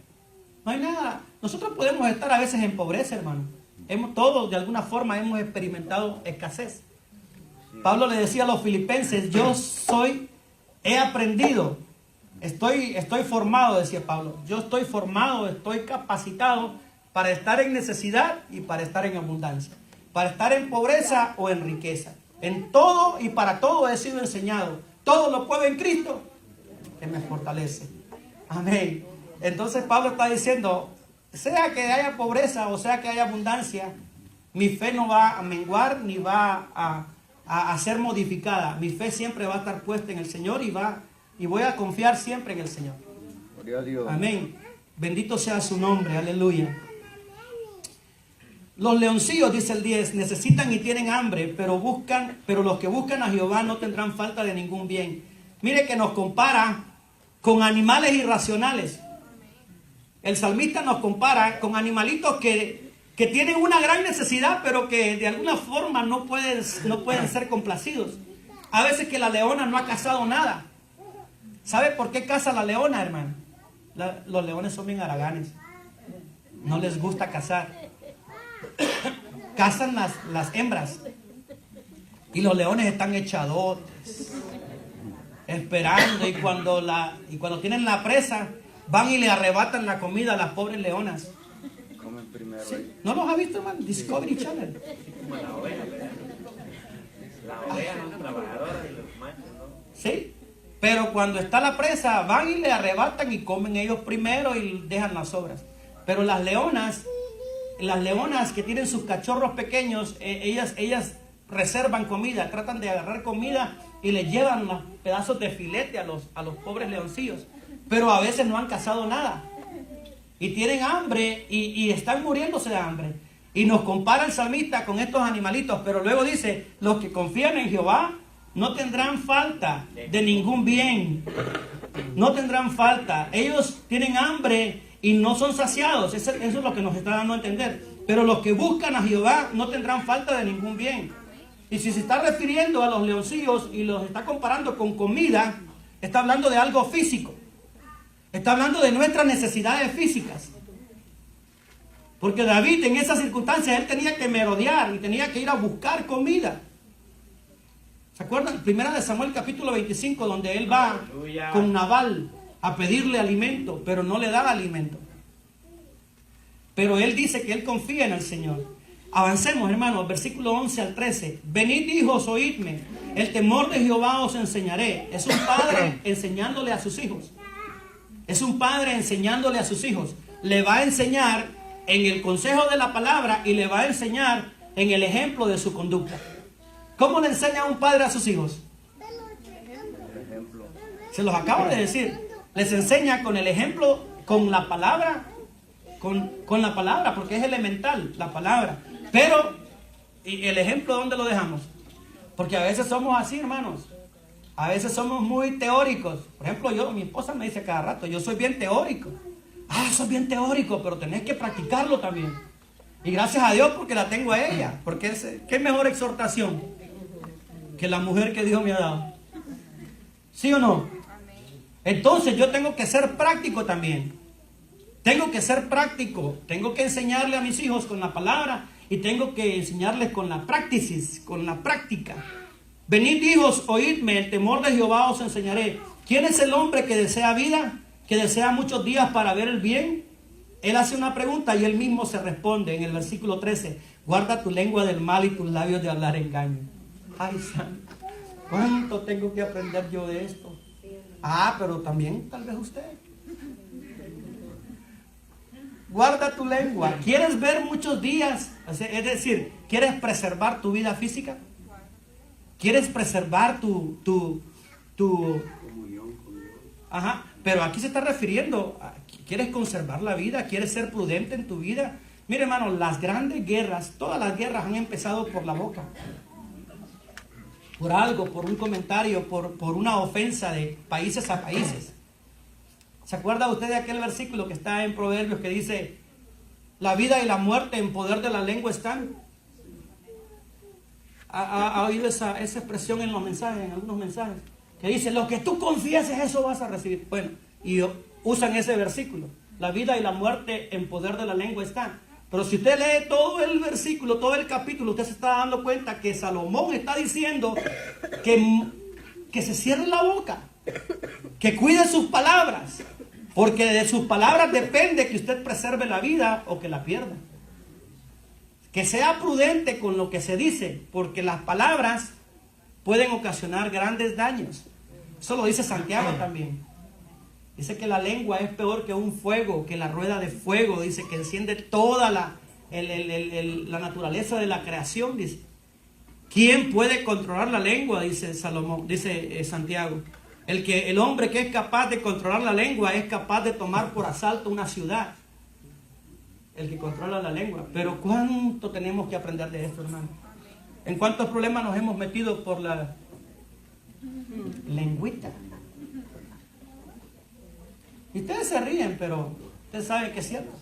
No hay nada. Nosotros podemos estar a veces en pobreza, hermano. Todos de alguna forma hemos experimentado escasez. Pablo le decía a los filipenses, he aprendido, estoy formado, decía Pablo. Yo estoy formado, estoy capacitado para estar en necesidad y para estar en abundancia. Para estar en pobreza o en riqueza. En todo y para todo he sido enseñado. Todo lo puedo en Cristo que me fortalece. Amén. Entonces Pablo está diciendo, sea que haya pobreza o sea que haya abundancia, mi fe no va a menguar ni va a ser modificada. Mi fe siempre va a estar puesta en el Señor y voy a confiar siempre en el Señor. Gloria a Dios. Amén. Bendito sea su nombre. Aleluya. Los leoncillos, dice el 10, necesitan y tienen hambre, pero los que buscan a Jehová no tendrán falta de ningún bien. Mire que nos compara con animales irracionales. El salmista nos compara con animalitos que tienen una gran necesidad, pero que de alguna forma no pueden ser complacidos. A veces que la leona no ha cazado nada. ¿Sabe por qué caza la leona, hermano? Los leones son bien haraganes. No les gusta cazar. Cazan las hembras. Y los leones están echadotes, esperando. Y cuando tienen la presa, van y le arrebatan la comida a las pobres leonas. Comen primero. Sí. ¿No los ha visto, hermano? Discovery Channel. Como la oveja, ¿verdad? Las ovejas son trabajadoras y los machos, ¿no? Sí. Pero cuando está la presa, van y le arrebatan y comen ellos primero y dejan las sobras. Pero las leonas que tienen sus cachorros pequeños, ellas reservan comida, tratan de agarrar comida y le llevan los pedazos de filete a los pobres leoncillos. Pero a veces no han cazado nada. Y tienen hambre y están muriéndose de hambre. Y nos compara el salmista con estos animalitos. Pero luego dice, los que confían en Jehová no tendrán falta de ningún bien. No tendrán falta. Ellos tienen hambre y no son saciados. Eso es lo que nos está dando a entender. Pero los que buscan a Jehová no tendrán falta de ningún bien. Y si se está refiriendo a los leoncillos y los está comparando con comida, está hablando de algo físico. Está hablando de nuestras necesidades físicas. Porque David en esas circunstancias, él tenía que merodear y tenía que ir a buscar comida. ¿Se acuerdan? Primera de Samuel capítulo 25, donde él va con Nabal a pedirle alimento, pero no le da alimento. Pero él dice que él confía en el Señor. Avancemos, hermanos, versículo 11 al 13. Venid, hijos, oídme. El temor de Jehová os enseñaré. Es un padre enseñándole a sus hijos. Es un padre enseñándole a sus hijos. Le va a enseñar en el consejo de la palabra y le va a enseñar en el ejemplo de su conducta. ¿Cómo le enseña un padre a sus hijos? Se los acabo de decir. Les enseña con el ejemplo, con la palabra, con la palabra, porque es elemental la palabra. Pero, ¿y el ejemplo dónde lo dejamos? Porque a veces somos así, hermanos. A veces somos muy teóricos. Por ejemplo, mi esposa me dice cada rato, yo soy bien teórico. Ah, soy bien teórico, pero tenés que practicarlo también. Y gracias a Dios porque la tengo a ella. Porque ¿qué mejor exhortación que la mujer que Dios me ha dado? ¿Sí o no? Entonces yo tengo que ser práctico también. Tengo que ser práctico. Tengo que enseñarle a mis hijos con la palabra y tengo que enseñarles con la praxis, con la práctica. Venid, hijos, oídme, el temor de Jehová os enseñaré. ¿Quién es el hombre que desea vida? ¿Que desea muchos días para ver el bien? Él hace una pregunta y él mismo se responde en el versículo 13. Guarda tu lengua del mal y tus labios de hablar engaño. Ay, santo, ¿cuánto tengo que aprender yo de esto? Ah, pero también tal vez usted. Guarda tu lengua. ¿Quieres ver muchos días? Es decir, ¿quieres preservar tu vida física? ¿Quieres preservar tu comunión con Dios? Ajá, pero aquí se está refiriendo a, ¿quieres conservar la vida? ¿Quieres ser prudente en tu vida? Mire, hermano, las grandes guerras, todas las guerras han empezado por la boca. Por algo, por un comentario, por una ofensa de países a países. ¿Se acuerda usted de aquel versículo que está en Proverbios que dice, la vida y la muerte en poder de la lengua están? ¿Ha oído esa expresión en los mensajes, en algunos mensajes? Que dice, lo que tú confieses, eso vas a recibir. Bueno, y usan ese versículo. La vida y la muerte en poder de la lengua están. Pero si usted lee todo el versículo, todo el capítulo, usted se está dando cuenta que Salomón está diciendo que se cierre la boca, que cuide sus palabras, porque de sus palabras depende que usted preserve la vida o que la pierda. Que sea prudente con lo que se dice, porque las palabras pueden ocasionar grandes daños. Eso lo dice Santiago también. Dice que la lengua es peor que un fuego, que la rueda de fuego, dice que enciende toda la naturaleza de la creación, dice. ¿Quién puede controlar la lengua? Dice Salomón, dice Santiago. El hombre que es capaz de controlar la lengua es capaz de tomar por asalto una ciudad. El que controla la lengua. Pero ¿cuánto tenemos que aprender de esto, hermano? ¿En cuántos problemas nos hemos metido por la lengüita? Y ustedes se ríen, pero ustedes saben que es cierto.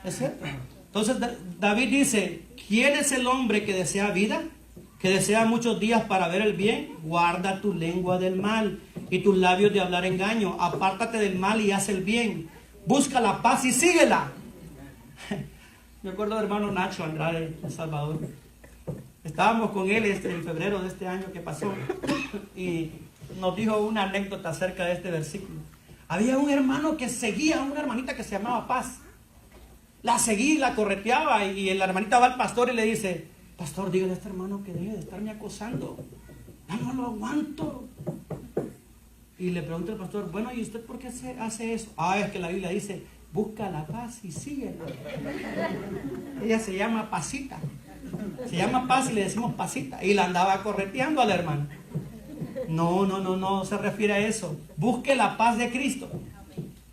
Es cierto. Entonces David dice, ¿quién es el hombre que desea vida? Que desea muchos días para ver el bien. Guarda tu lengua del mal y tus labios de hablar engaño. Apártate del mal y haz el bien. Busca la paz y síguela. Me acuerdo del hermano Nacho Andrade, El Salvador. Estábamos con él en febrero de este año que pasó y nos dijo una anécdota acerca de este versículo. Había un hermano que seguía a una hermanita que se llamaba Paz. La seguía, la correteaba y la hermanita va al pastor y le dice, pastor, dígale a este hermano que deje de estarme acosando. Ya no lo aguanto. Y le pregunta el pastor, bueno, ¿y usted por qué hace eso? Ah, es que la Biblia dice, busca la paz y síguela. Ella se llama Pasita. Se llama Paz y le decimos Pasita. Y la andaba correteando a la hermana. No se refiere a eso. Busque la paz de Cristo.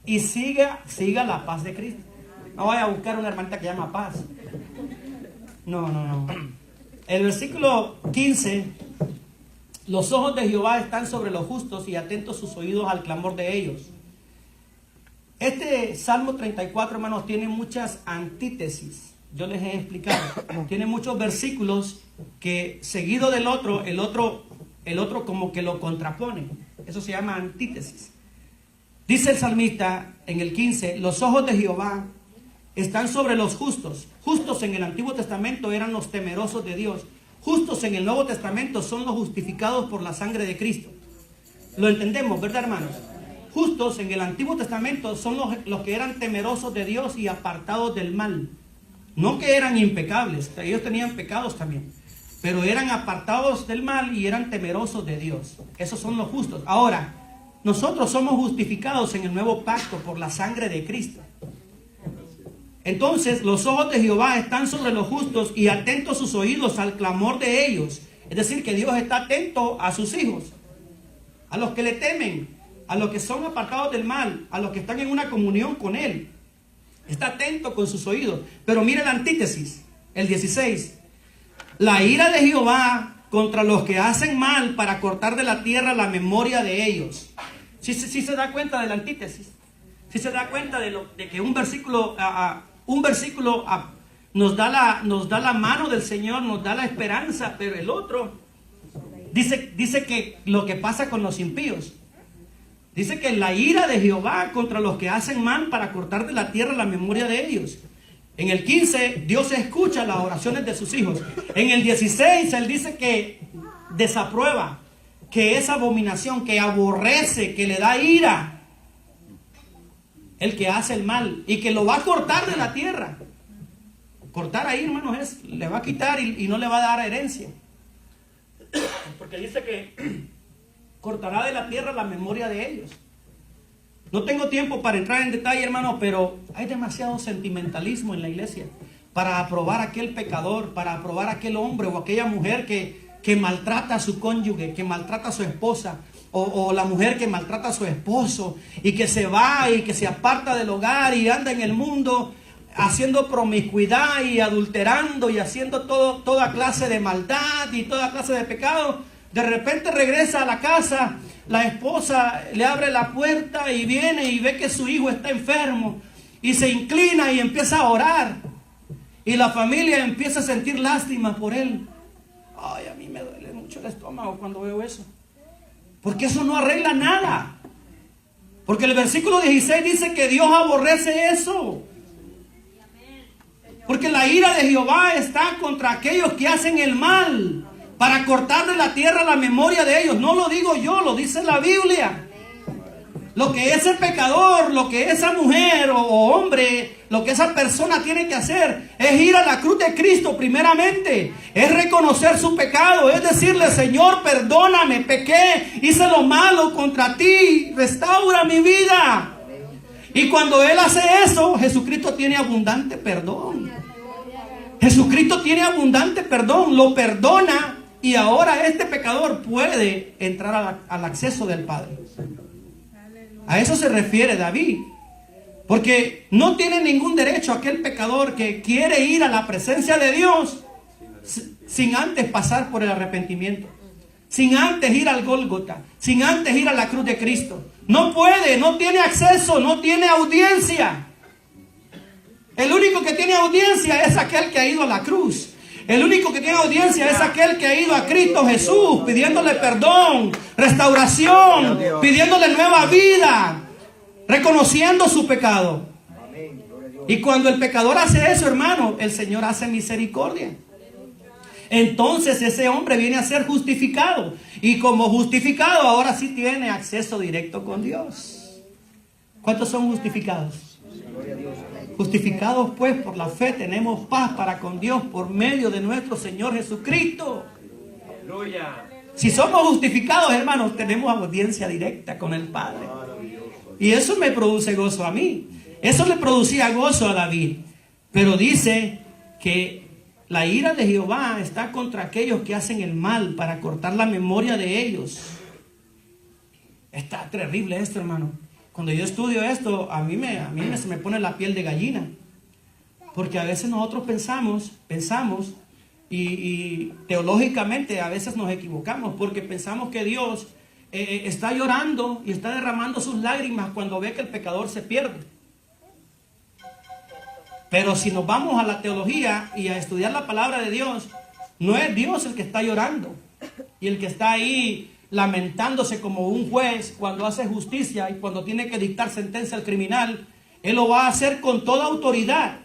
Y siga la paz de Cristo. No vaya a buscar una hermanita que llama Paz. No. El versículo 15. Los ojos de Jehová están sobre los justos y atentos sus oídos al clamor de ellos. Este Salmo 34, hermanos, tiene muchas antítesis. yo les he explicado. Tiene muchos versículos que seguido del otro, el otro como que lo contrapone. Eso se llama antítesis. Dice el salmista en el 15, los ojos de Jehová están sobre los justos. Justos en el Antiguo Testamento eran los temerosos de Dios. Justos en el Nuevo Testamento son los justificados por la sangre de Cristo. Lo entendemos, ¿verdad, hermanos? Justos en el Antiguo Testamento son los que eran temerosos de Dios y apartados del mal. No que eran impecables, ellos tenían pecados también, pero eran apartados del mal y eran temerosos de Dios. Esos son los justos. Ahora, nosotros somos justificados en el nuevo pacto por la sangre de Cristo. Entonces, los ojos de Jehová están sobre los justos y atentos sus oídos al clamor de ellos. Es decir, que Dios está atento a sus hijos, a los que le temen, a los que son apartados del mal, a los que están en una comunión con Él. Está atento con sus oídos. Pero mire la antítesis, el 16. La ira de Jehová contra los que hacen mal para cortar de la tierra la memoria de ellos. ¿Sí se da cuenta de la antítesis? ¿Sí se da cuenta de que un versículo nos da la mano del Señor, nos da la esperanza, pero el otro dice que lo que pasa con los impíos? Dice que la ira de Jehová contra los que hacen mal para cortar de la tierra la memoria de ellos. En el 15, Dios escucha las oraciones de sus hijos. En el 16, Él dice que desaprueba, que es abominación, que aborrece, que le da ira el que hace el mal y que lo va a cortar de la tierra. Cortar ahí, hermanos, le va a quitar y no le va a dar herencia. Porque dice que cortará de la tierra la memoria de ellos. No tengo tiempo para entrar en detalle, hermano, pero hay demasiado sentimentalismo en la iglesia para aprobar a aquel pecador, para aprobar a aquel hombre o aquella mujer que maltrata a su cónyuge, que maltrata a su esposa, o la mujer que maltrata a su esposo y que se va y que se aparta del hogar y anda en el mundo haciendo promiscuidad y adulterando y haciendo toda clase de maldad y toda clase de pecado. De repente regresa a la casa, la esposa le abre la puerta y viene y ve que su hijo está enfermo y se inclina y empieza a orar y la familia empieza a sentir lástima por él. Ay, a mí me duele mucho el estómago cuando veo eso, porque eso no arregla nada, porque el versículo 16 dice que Dios aborrece eso, porque la ira de Jehová está contra aquellos que hacen el mal para cortar de la tierra la memoria de ellos. No lo digo yo, lo dice la Biblia. Lo que ese pecador, lo que esa mujer o hombre, lo que esa persona tiene que hacer es ir a la cruz de Cristo primeramente. Es reconocer su pecado, es decirle: Señor, perdóname, pequé, hice lo malo contra ti, restaura mi vida. Y cuando Él hace eso, Jesucristo tiene abundante perdón. Jesucristo tiene abundante perdón, lo perdona. Y ahora este pecador puede entrar al acceso del Padre. A eso se refiere David. Porque no tiene ningún derecho aquel pecador que quiere ir a la presencia de Dios sin antes pasar por el arrepentimiento, sin antes ir al Gólgota, sin antes ir a la cruz de Cristo. No puede, no tiene acceso, no tiene audiencia. El único que tiene audiencia es aquel que ha ido a la cruz. El único que tiene audiencia es aquel que ha ido a Cristo Jesús, pidiéndole perdón, restauración, pidiéndole nueva vida, reconociendo su pecado. Y cuando el pecador hace eso, hermano, el Señor hace misericordia. Entonces ese hombre viene a ser justificado. Y como justificado, ahora sí tiene acceso directo con Dios. ¿Cuántos son justificados? Justificados pues por la fe tenemos paz para con Dios por medio de nuestro Señor Jesucristo. Aleluya. Si somos justificados, hermanos, tenemos audiencia directa con el Padre. Y eso me produce gozo a mí. Eso le producía gozo a David. Pero dice que la ira de Jehová está contra aquellos que hacen el mal para cortar la memoria de ellos. Está terrible esto, hermano. Cuando yo estudio esto, a mí se me pone la piel de gallina. Porque a veces nosotros pensamos y teológicamente a veces nos equivocamos, porque pensamos que Dios está llorando y está derramando sus lágrimas cuando ve que el pecador se pierde. Pero si nos vamos a la teología y a estudiar la palabra de Dios, no es Dios el que está llorando y el que está ahí lamentándose como un juez cuando hace justicia y cuando tiene que dictar sentencia al criminal. Él lo va a hacer con toda autoridad.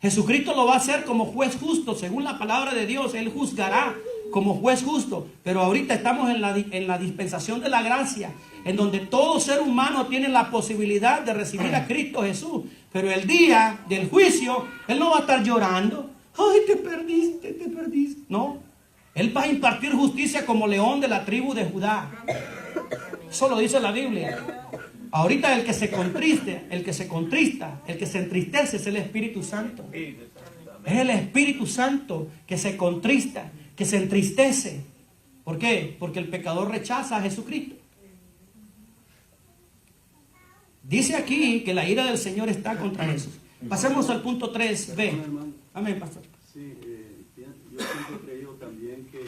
Jesucristo lo va a hacer como juez justo, según la palabra de Dios. Él juzgará como juez justo. Pero ahorita estamos en la dispensación de la gracia, en donde todo ser humano tiene la posibilidad de recibir a Cristo Jesús. Pero el día del juicio, Él no va a estar llorando. Ay, te perdiste, te perdiste. No, Él va a impartir justicia como león de la tribu de Judá. Eso lo dice la Biblia. Ahorita el que se contriste, el que se contrista, el que se entristece es el Espíritu Santo. Es el Espíritu Santo que se contrista, que se entristece. ¿Por qué? Porque el pecador rechaza a Jesucristo. Dice aquí que la ira del Señor está contra Jesús. Pasemos al punto 3b. Amén, pastor. Sí, yo siempre he creído también que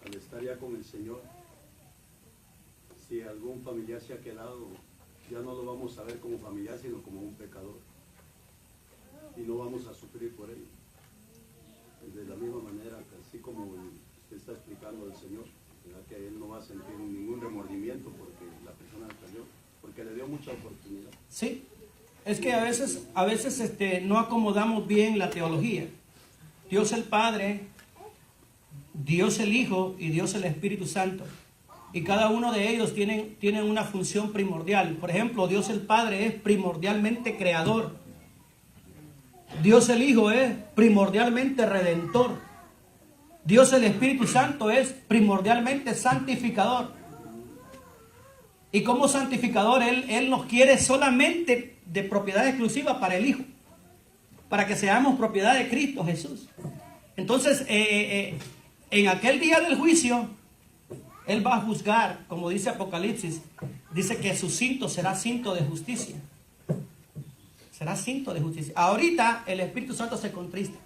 al estar ya con el Señor, si algún familiar se ha quedado, ya no lo vamos a ver como familiar, sino como un pecador. Y no vamos a sufrir por ello. De la misma manera, que así como usted está explicando del Señor, ¿verdad? Que Él no va a sentir ningún remordimiento porque la persona cayó, porque le dio mucha oportunidad. Sí, es que a veces no acomodamos bien la teología. Dios el Padre, Dios el Hijo y Dios el Espíritu Santo. Y cada uno de ellos tienen una función primordial. Por ejemplo, Dios el Padre es primordialmente creador. Dios el Hijo es primordialmente redentor. Dios el Espíritu Santo es primordialmente santificador. Y como santificador, Él nos quiere solamente de propiedad exclusiva para el Hijo, para que seamos propiedad de Cristo Jesús. Entonces, en aquel día del juicio, Él va a juzgar, como dice Apocalipsis, dice que su cinto será cinto de justicia. Será cinto de justicia. Ahorita el Espíritu Santo se contrista.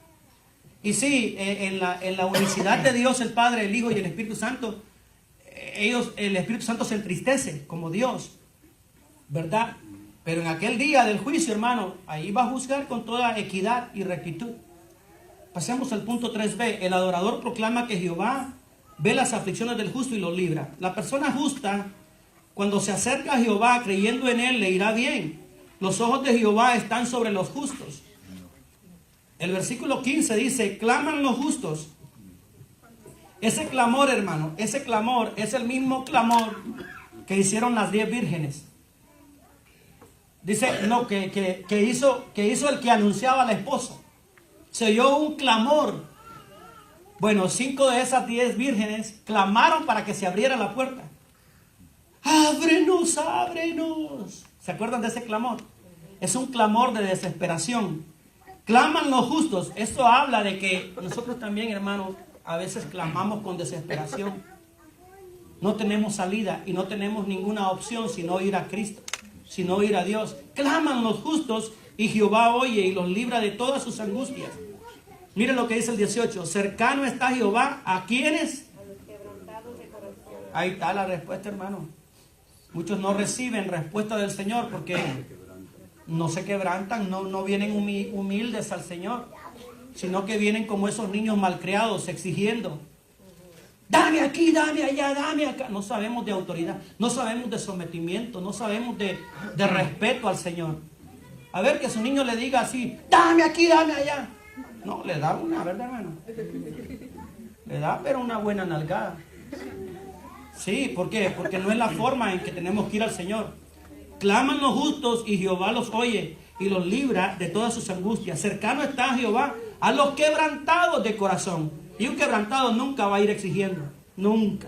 Y sí, en la unicidad de Dios, el Padre, el Hijo y el Espíritu Santo, el Espíritu Santo se entristece como Dios, ¿verdad? Pero en aquel día del juicio, hermano, ahí va a juzgar con toda equidad y rectitud. Pasemos al punto 3b. El adorador proclama que Jehová ve las aflicciones del justo y lo libra. La persona justa, cuando se acerca a Jehová creyendo en Él, le irá bien. Los ojos de Jehová están sobre los justos. El versículo 15 dice, claman los justos. Ese clamor, hermano, ese clamor es el mismo clamor que hicieron las 10 vírgenes. Dice, no, que hizo el que anunciaba al esposo. Se oyó un clamor. Bueno, 5 de esas 10 vírgenes clamaron para que se abriera la puerta. ¡Ábrenos, ábrenos! ¿Se acuerdan de ese clamor? Es un clamor de desesperación. Claman los justos. Esto habla de que nosotros también, hermanos, a veces clamamos con desesperación. No tenemos salida y no tenemos ninguna opción sino ir a Cristo, sino ir a Dios. Claman los justos y Jehová oye y los libra de todas sus angustias. Miren lo que dice el 18. Cercano está Jehová a quienes. Ahí está la respuesta, hermano. Muchos no reciben respuesta del Señor porque no se quebrantan, no vienen humildes al Señor, sino que vienen como esos niños malcriados exigiendo. Dame aquí, dame allá, dame acá. No sabemos de autoridad, no sabemos de sometimiento, no sabemos de respeto al Señor. A ver, que su niño le diga así, dame aquí, dame allá. No, le da una, ¿verdad, hermano? Le da, pero una buena nalgada. Sí, ¿por qué? Porque no es la forma en que tenemos que ir al Señor. Claman los justos y Jehová los oye y los libra de todas sus angustias. Cercano está Jehová a los quebrantados de corazón. Y un quebrantado nunca va a ir exigiendo. Nunca.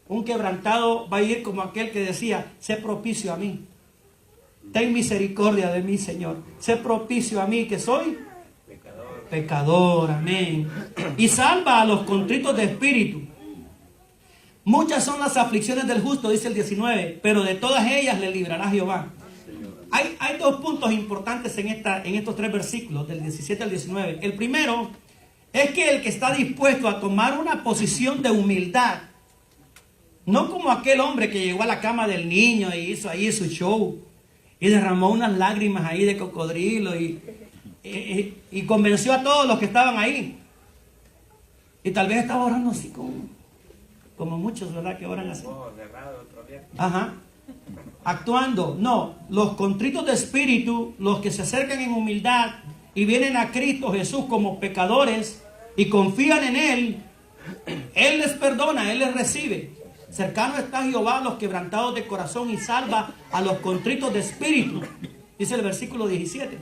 Un quebrantado va a ir como aquel que decía, sé propicio a mí. Ten misericordia de mí, Señor. Sé propicio a mí, que soy pecador. Amén. Y salva a los contritos de espíritu. Muchas son las aflicciones del justo, dice el 19, pero de todas ellas le librará Jehová. Hay 2 puntos importantes en estos 3 versículos, del 17 al 19. El primero es que el que está dispuesto a tomar una posición de humildad, no como aquel hombre que llegó a la cama del niño y hizo ahí su show, y derramó unas lágrimas ahí de cocodrilo y convenció a todos los que estaban ahí. Y tal vez estaba orando así como muchos, ¿verdad? Que oran así. Ajá. Actuando. No, los contritos de espíritu, los que se acercan en humildad y vienen a Cristo Jesús como pecadores y confían en Él, Él les perdona, Él les recibe. Cercano está Jehová a los quebrantados de corazón y salva a los contritos de espíritu, dice el versículo 17.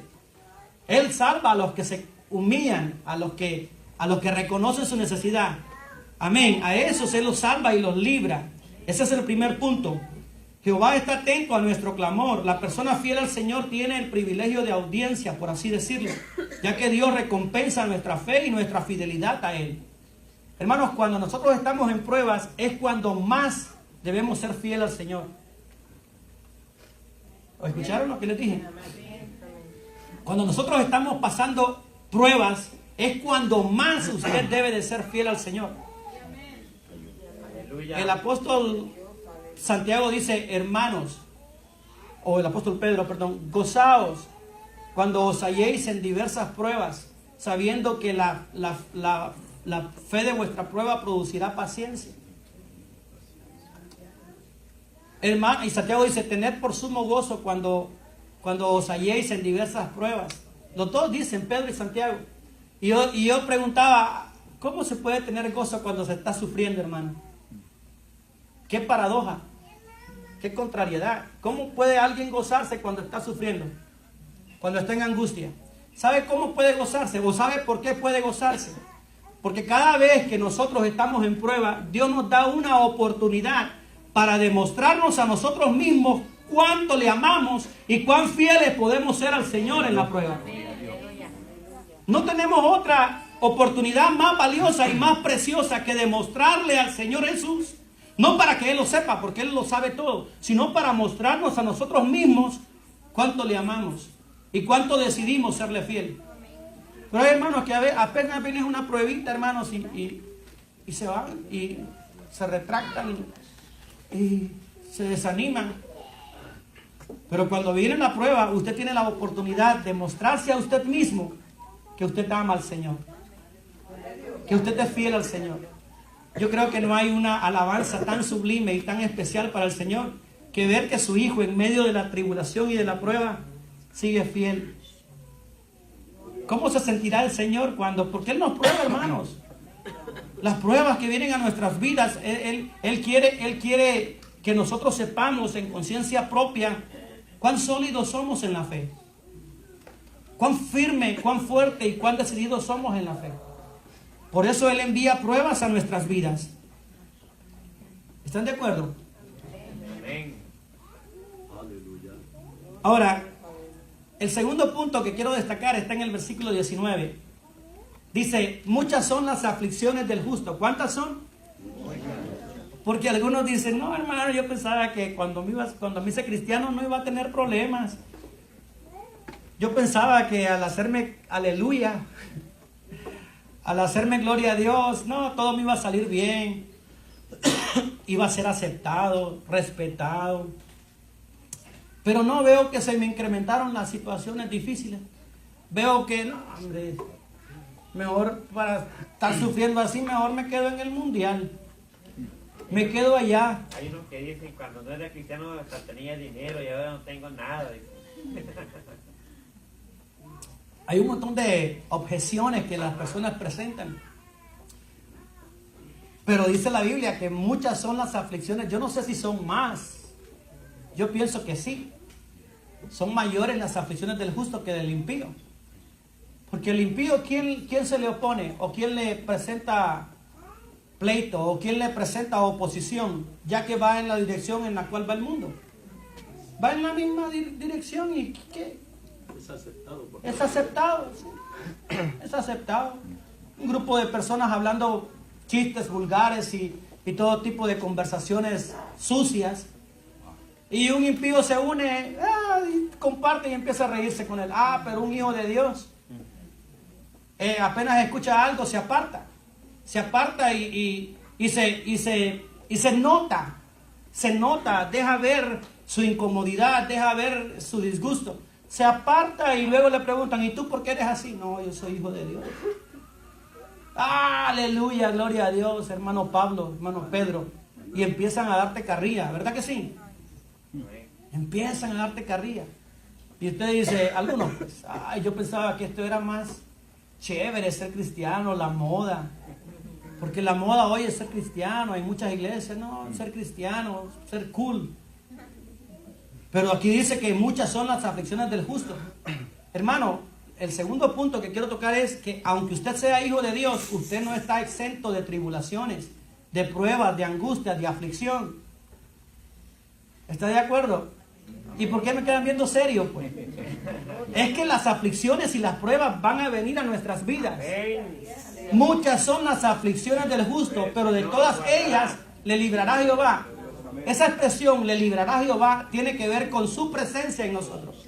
Él salva a los que se humillan, a los que reconocen su necesidad. Amén. A esos Él los salva y los libra. Ese es el primer punto. Jehová está atento a nuestro clamor. La persona fiel al Señor tiene el privilegio de audiencia, por así decirlo, ya que Dios recompensa nuestra fe y nuestra fidelidad a Él. Hermanos, cuando nosotros estamos en pruebas es cuando más debemos ser fieles al Señor. ¿O escucharon lo que les dije? Cuando nosotros estamos pasando pruebas es cuando más usted debe de ser fiel al Señor. El apóstol Santiago dice, hermanos, o el apóstol Pedro, perdón, gozaos cuando os halléis en diversas pruebas, sabiendo que la fe de vuestra prueba producirá paciencia. Hermano, y Santiago dice, tened por sumo gozo cuando os halléis en diversas pruebas. Los dos dicen, Pedro y Santiago. Y yo preguntaba, ¿cómo se puede tener gozo cuando se está sufriendo, hermano? Qué paradoja, qué contrariedad. ¿Cómo puede alguien gozarse cuando está sufriendo? Cuando está en angustia. ¿Sabe cómo puede gozarse? ¿O sabe por qué puede gozarse? Porque cada vez que nosotros estamos en prueba, Dios nos da una oportunidad para demostrarnos a nosotros mismos cuánto le amamos y cuán fieles podemos ser al Señor en la prueba. No tenemos otra oportunidad más valiosa y más preciosa que demostrarle al Señor Jesús, no para que Él lo sepa, porque Él lo sabe todo, sino para mostrarnos a nosotros mismos cuánto le amamos y cuánto decidimos serle fiel. Pero hay hermanos que apenas viene una pruebita, hermanos, y se van y se retractan y se desaniman. Pero cuando viene la prueba, usted tiene la oportunidad de mostrarse a usted mismo que usted ama al Señor, que usted es fiel al Señor. Yo creo que no hay una alabanza tan sublime y tan especial para el Señor que ver que su hijo en medio de la tribulación y de la prueba sigue fiel. ¿Cómo se sentirá el Señor porque Él nos prueba, hermanos? Las pruebas que vienen a nuestras vidas, Él quiere que nosotros sepamos en conciencia propia cuán sólidos somos en la fe, cuán firme, cuán fuerte y cuán decididos somos en la fe. Por eso Él envía pruebas a nuestras vidas. ¿Están de acuerdo? Amén. Aleluya. Ahora, el segundo punto que quiero destacar está en el versículo 19. Dice, muchas son las aflicciones del justo. ¿Cuántas son? Porque algunos dicen, no, hermano, yo pensaba que cuando me hice cristiano no iba a tener problemas. Yo pensaba que al hacerme aleluya, al hacerme gloria a Dios, no, todo me iba a salir bien. Iba a ser aceptado, respetado. Pero no, veo que se me incrementaron las situaciones difíciles. Veo que, no, hombre, mejor para estar sufriendo así, mejor me quedo en el mundial. Me quedo allá. Hay unos que dicen, cuando no era cristiano hasta tenía dinero y ahora no tengo nada. Hay un montón de objeciones que las personas presentan. Pero dice la Biblia que muchas son las aflicciones. Yo no sé si son más. Yo pienso que sí. Son mayores las aflicciones del justo que del impío. Porque el impío, ¿quién se le opone? ¿O quién le presenta pleito? ¿O quién le presenta oposición? Ya que va en la dirección en la cual va el mundo. Va en la misma dirección y ¿qué? Es aceptado. Es aceptado. Sí. Es aceptado. Un grupo de personas hablando chistes vulgares y todo tipo de conversaciones sucias. Y un impío se une, y comparte y empieza a reírse con él. Pero un hijo de Dios, apenas escucha algo, se aparta. Se aparta y se nota, deja ver su incomodidad, deja ver su disgusto. Se aparta y luego le preguntan, ¿y tú por qué eres así? No, yo soy hijo de Dios. Aleluya, gloria a Dios, hermano Pablo, hermano Pedro. Y empiezan a darte carrilla, ¿verdad que sí? Empiezan a darte carrilla. Y usted dice, algunos, pues, yo pensaba que esto era más chévere, ser cristiano, la moda. Porque la moda hoy es ser cristiano, hay muchas iglesias, no, ser cristiano, ser cool. Pero aquí dice que muchas son las aflicciones del justo. Hermano, el segundo punto que quiero tocar es que aunque usted sea hijo de Dios, usted no está exento de tribulaciones, de pruebas, de angustias, de aflicción. ¿Está de acuerdo? ¿Y por qué me quedan viendo serio? Pues es que las aflicciones y las pruebas van a venir a nuestras vidas. Muchas son las aflicciones del justo, pero de todas ellas le librará Jehová. Esa expresión, le librará Jehová, tiene que ver con su presencia en nosotros.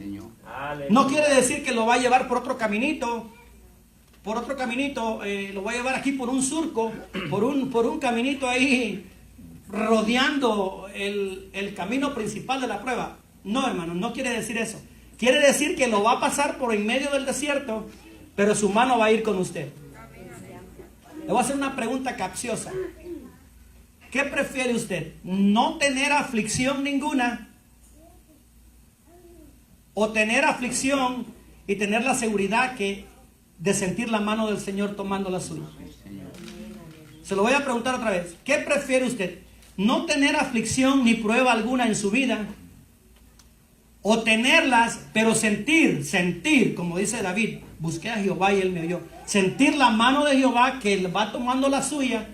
No quiere decir que lo va a llevar por otro caminito, lo va a llevar aquí por un surco, por un caminito ahí, rodeando el camino principal de la prueba. No, hermano, no quiere decir eso. Quiere decir que lo va a pasar por en medio del desierto, pero su mano va a ir con usted. Le voy a hacer una pregunta capciosa. ¿Qué prefiere usted? ¿No tener aflicción ninguna? ¿O tener aflicción y tener la seguridad de sentir la mano del Señor tomando la suya? Se lo voy a preguntar otra vez. ¿Qué prefiere usted? ¿No tener aflicción ni prueba alguna en su vida? ¿O tenerlas, pero sentir, como dice David, busqué a Jehová y él me oyó? Sentir la mano de Jehová que él va tomando la suya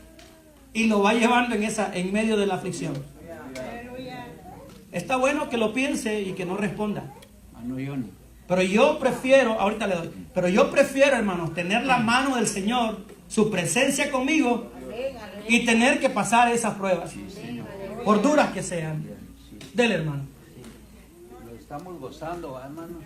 y lo va llevando en medio de la aflicción. Está bueno que lo piense y que no responda. Pero yo prefiero, ahorita le doy, pero yo prefiero, hermanos, tener la mano del Señor, su presencia conmigo y tener que pasar esas pruebas, por duras que sean. Dele, hermano. Lo estamos gozando, hermanos.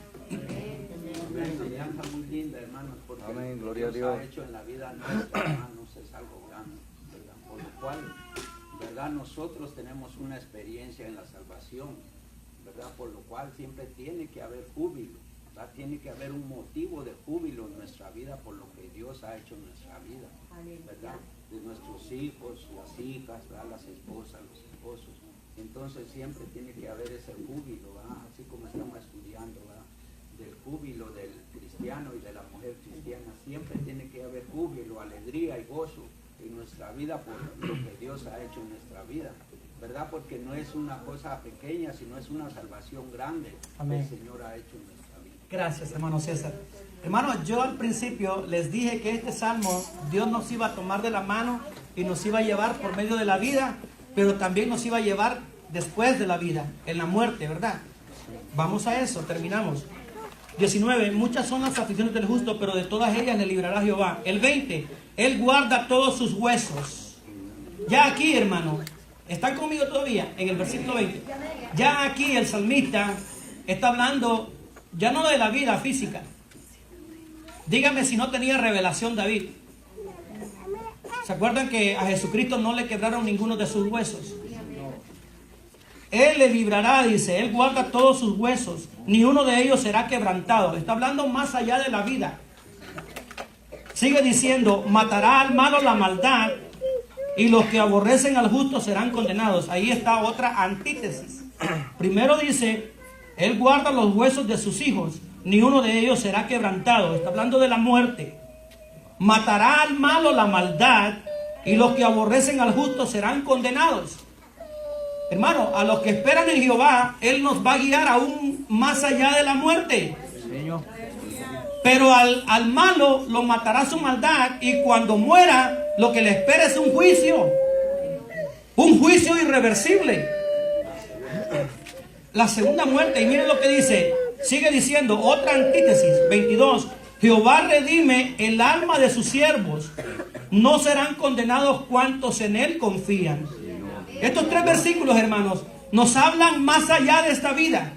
Una enseñanza muy linda, hermanos, porque Amén, gloria a Dios Dios. ha hecho en la vida nuestra, hermanos, es algo grande, ¿verdad? Por lo cual, ¿verdad? Nosotros tenemos una experiencia en la salvación, ¿verdad? Por lo cual siempre tiene que haber júbilo, ¿verdad? Tiene que haber un motivo de júbilo en nuestra vida por lo que Dios ha hecho en nuestra vida, ¿verdad? De nuestros hijos, las hijas, ¿verdad? Las esposas, los esposos. Entonces siempre tiene que haber ese júbilo, ¿verdad? Así como estamos estudiando, ¿verdad? Del júbilo del cristiano y de la mujer cristiana, siempre tiene que haber júbilo, alegría y gozo en nuestra vida por lo que Dios ha hecho en nuestra vida, ¿verdad? Porque no es una cosa pequeña, sino es una salvación grande. Amén. Que el Señor ha hecho en nuestra vida. Gracias, hermano César. Hermano, yo al principio les dije que este salmo Dios nos iba a tomar de la mano y nos iba a llevar por medio de la vida, pero también nos iba a llevar después de la vida, en la muerte, ¿verdad? Vamos a eso, terminamos. 19, muchas son las aflicciones del justo, pero de todas ellas le librará Jehová. El 20, Él guarda todos sus huesos. Ya aquí, hermano, ¿están conmigo todavía? En el versículo 20. Ya aquí el salmista está hablando ya no de la vida física. Dígame si no tenía revelación David. ¿Se acuerdan que a Jesucristo no le quebraron ninguno de sus huesos? Él le librará, dice, Él guarda todos sus huesos, ni uno de ellos será quebrantado. Está hablando más allá de la vida. Sigue diciendo, matará al malo la maldad, y los que aborrecen al justo serán condenados. Ahí está otra antítesis. Primero dice, Él guarda los huesos de sus hijos, ni uno de ellos será quebrantado. Está hablando de la muerte. Matará al malo la maldad, y los que aborrecen al justo serán condenados. Hermano, a los que esperan en Jehová, Él nos va a guiar aún más allá de la muerte. Pero al malo lo matará su maldad, y cuando muera, lo que le espera es un juicio irreversible. La segunda muerte, y miren lo que dice, sigue diciendo, otra antítesis, 22. Jehová redime el alma de sus siervos, no serán condenados cuantos en Él confían. Estos tres versículos, hermanos, nos hablan más allá de esta vida.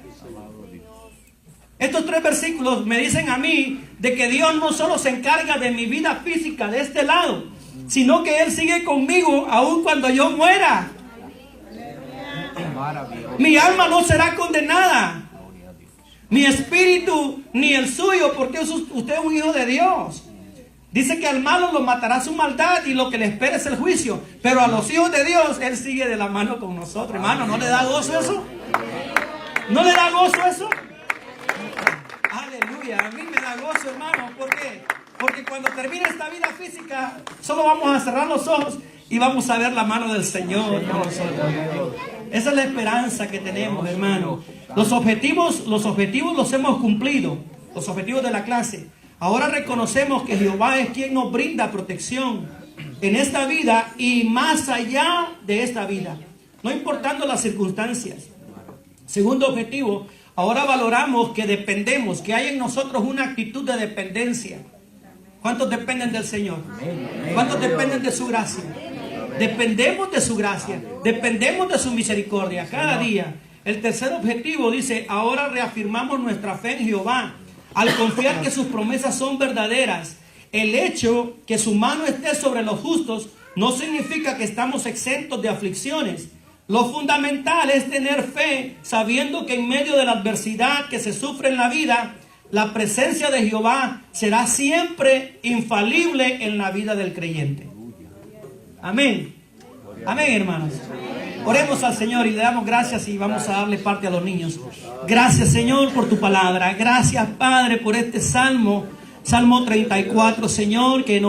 Estos tres versículos me dicen a mí de que Dios no solo se encarga de mi vida física de este lado, sino que Él sigue conmigo aun cuando yo muera. Mi alma no será condenada. Mi espíritu ni el suyo, porque usted es un hijo de Dios. Dice que al malo lo matará su maldad y lo que le espera es el juicio. Pero a los hijos de Dios, Él sigue de la mano con nosotros. Hermano, ¿no le da gozo eso? ¿No le da gozo eso? Aleluya, a mí me da gozo, hermano. ¿Por qué? Porque cuando termine esta vida física, solo vamos a cerrar los ojos y vamos a ver la mano del Señor con nosotros. Esa es la esperanza que tenemos, hermano. Los objetivos los hemos cumplido. Los objetivos de la clase. Ahora reconocemos que Jehová es quien nos brinda protección en esta vida y más allá de esta vida, no importando las circunstancias. Segundo objetivo, ahora valoramos que dependemos, que hay en nosotros una actitud de dependencia. ¿Cuántos dependen del Señor? ¿Cuántos dependen de su gracia? Dependemos de su gracia, dependemos de su misericordia cada día. El tercer objetivo dice, ahora reafirmamos nuestra fe en Jehová. Al confiar que sus promesas son verdaderas, el hecho que su mano esté sobre los justos no significa que estamos exentos de aflicciones. Lo fundamental es tener fe, sabiendo que en medio de la adversidad que se sufre en la vida, la presencia de Jehová será siempre infalible en la vida del creyente. Amén. Amén, hermanos. Oremos al Señor y le damos gracias y vamos a darle parte a los niños. Gracias, Señor, por tu palabra. Gracias, Padre, por este Salmo 34, Señor, que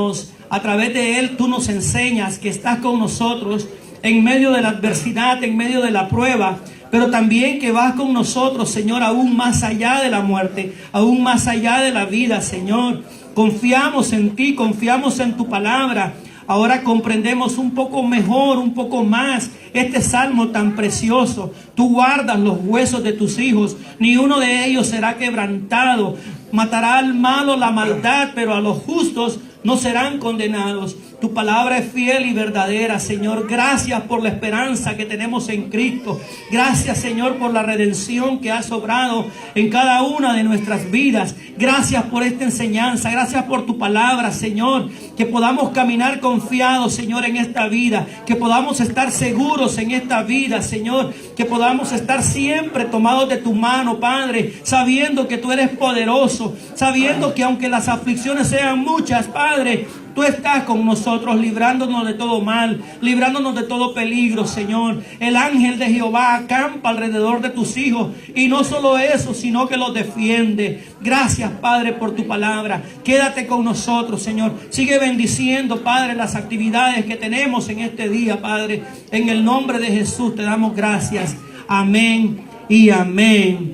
a través de él tú nos enseñas que estás con nosotros en medio de la adversidad, en medio de la prueba, pero también que vas con nosotros, Señor, aún más allá de la muerte, aún más allá de la vida, Señor. Confiamos en ti, confiamos en tu palabra. Ahora comprendemos un poco mejor, un poco más este salmo tan precioso. Tú guardas los huesos de tus hijos, ni uno de ellos será quebrantado. Matará al malo la maldad, pero a los justos no serán condenados. Tu palabra es fiel y verdadera, Señor. Gracias por la esperanza que tenemos en Cristo. Gracias, Señor, por la redención que has obrado en cada una de nuestras vidas. Gracias por esta enseñanza. Gracias por tu palabra, Señor. Que podamos caminar confiados, Señor, en esta vida. Que podamos estar seguros en esta vida, Señor. Que podamos estar siempre tomados de tu mano, Padre. Sabiendo que tú eres poderoso. Sabiendo que aunque las aflicciones sean muchas, Padre, tú estás con nosotros, librándonos de todo mal, librándonos de todo peligro, Señor. El ángel de Jehová acampa alrededor de tus hijos. Y no solo eso, sino que los defiende. Gracias, Padre, por tu palabra. Quédate con nosotros, Señor. Sigue bendiciendo, Padre, las actividades que tenemos en este día, Padre. En el nombre de Jesús te damos gracias. Amén y amén.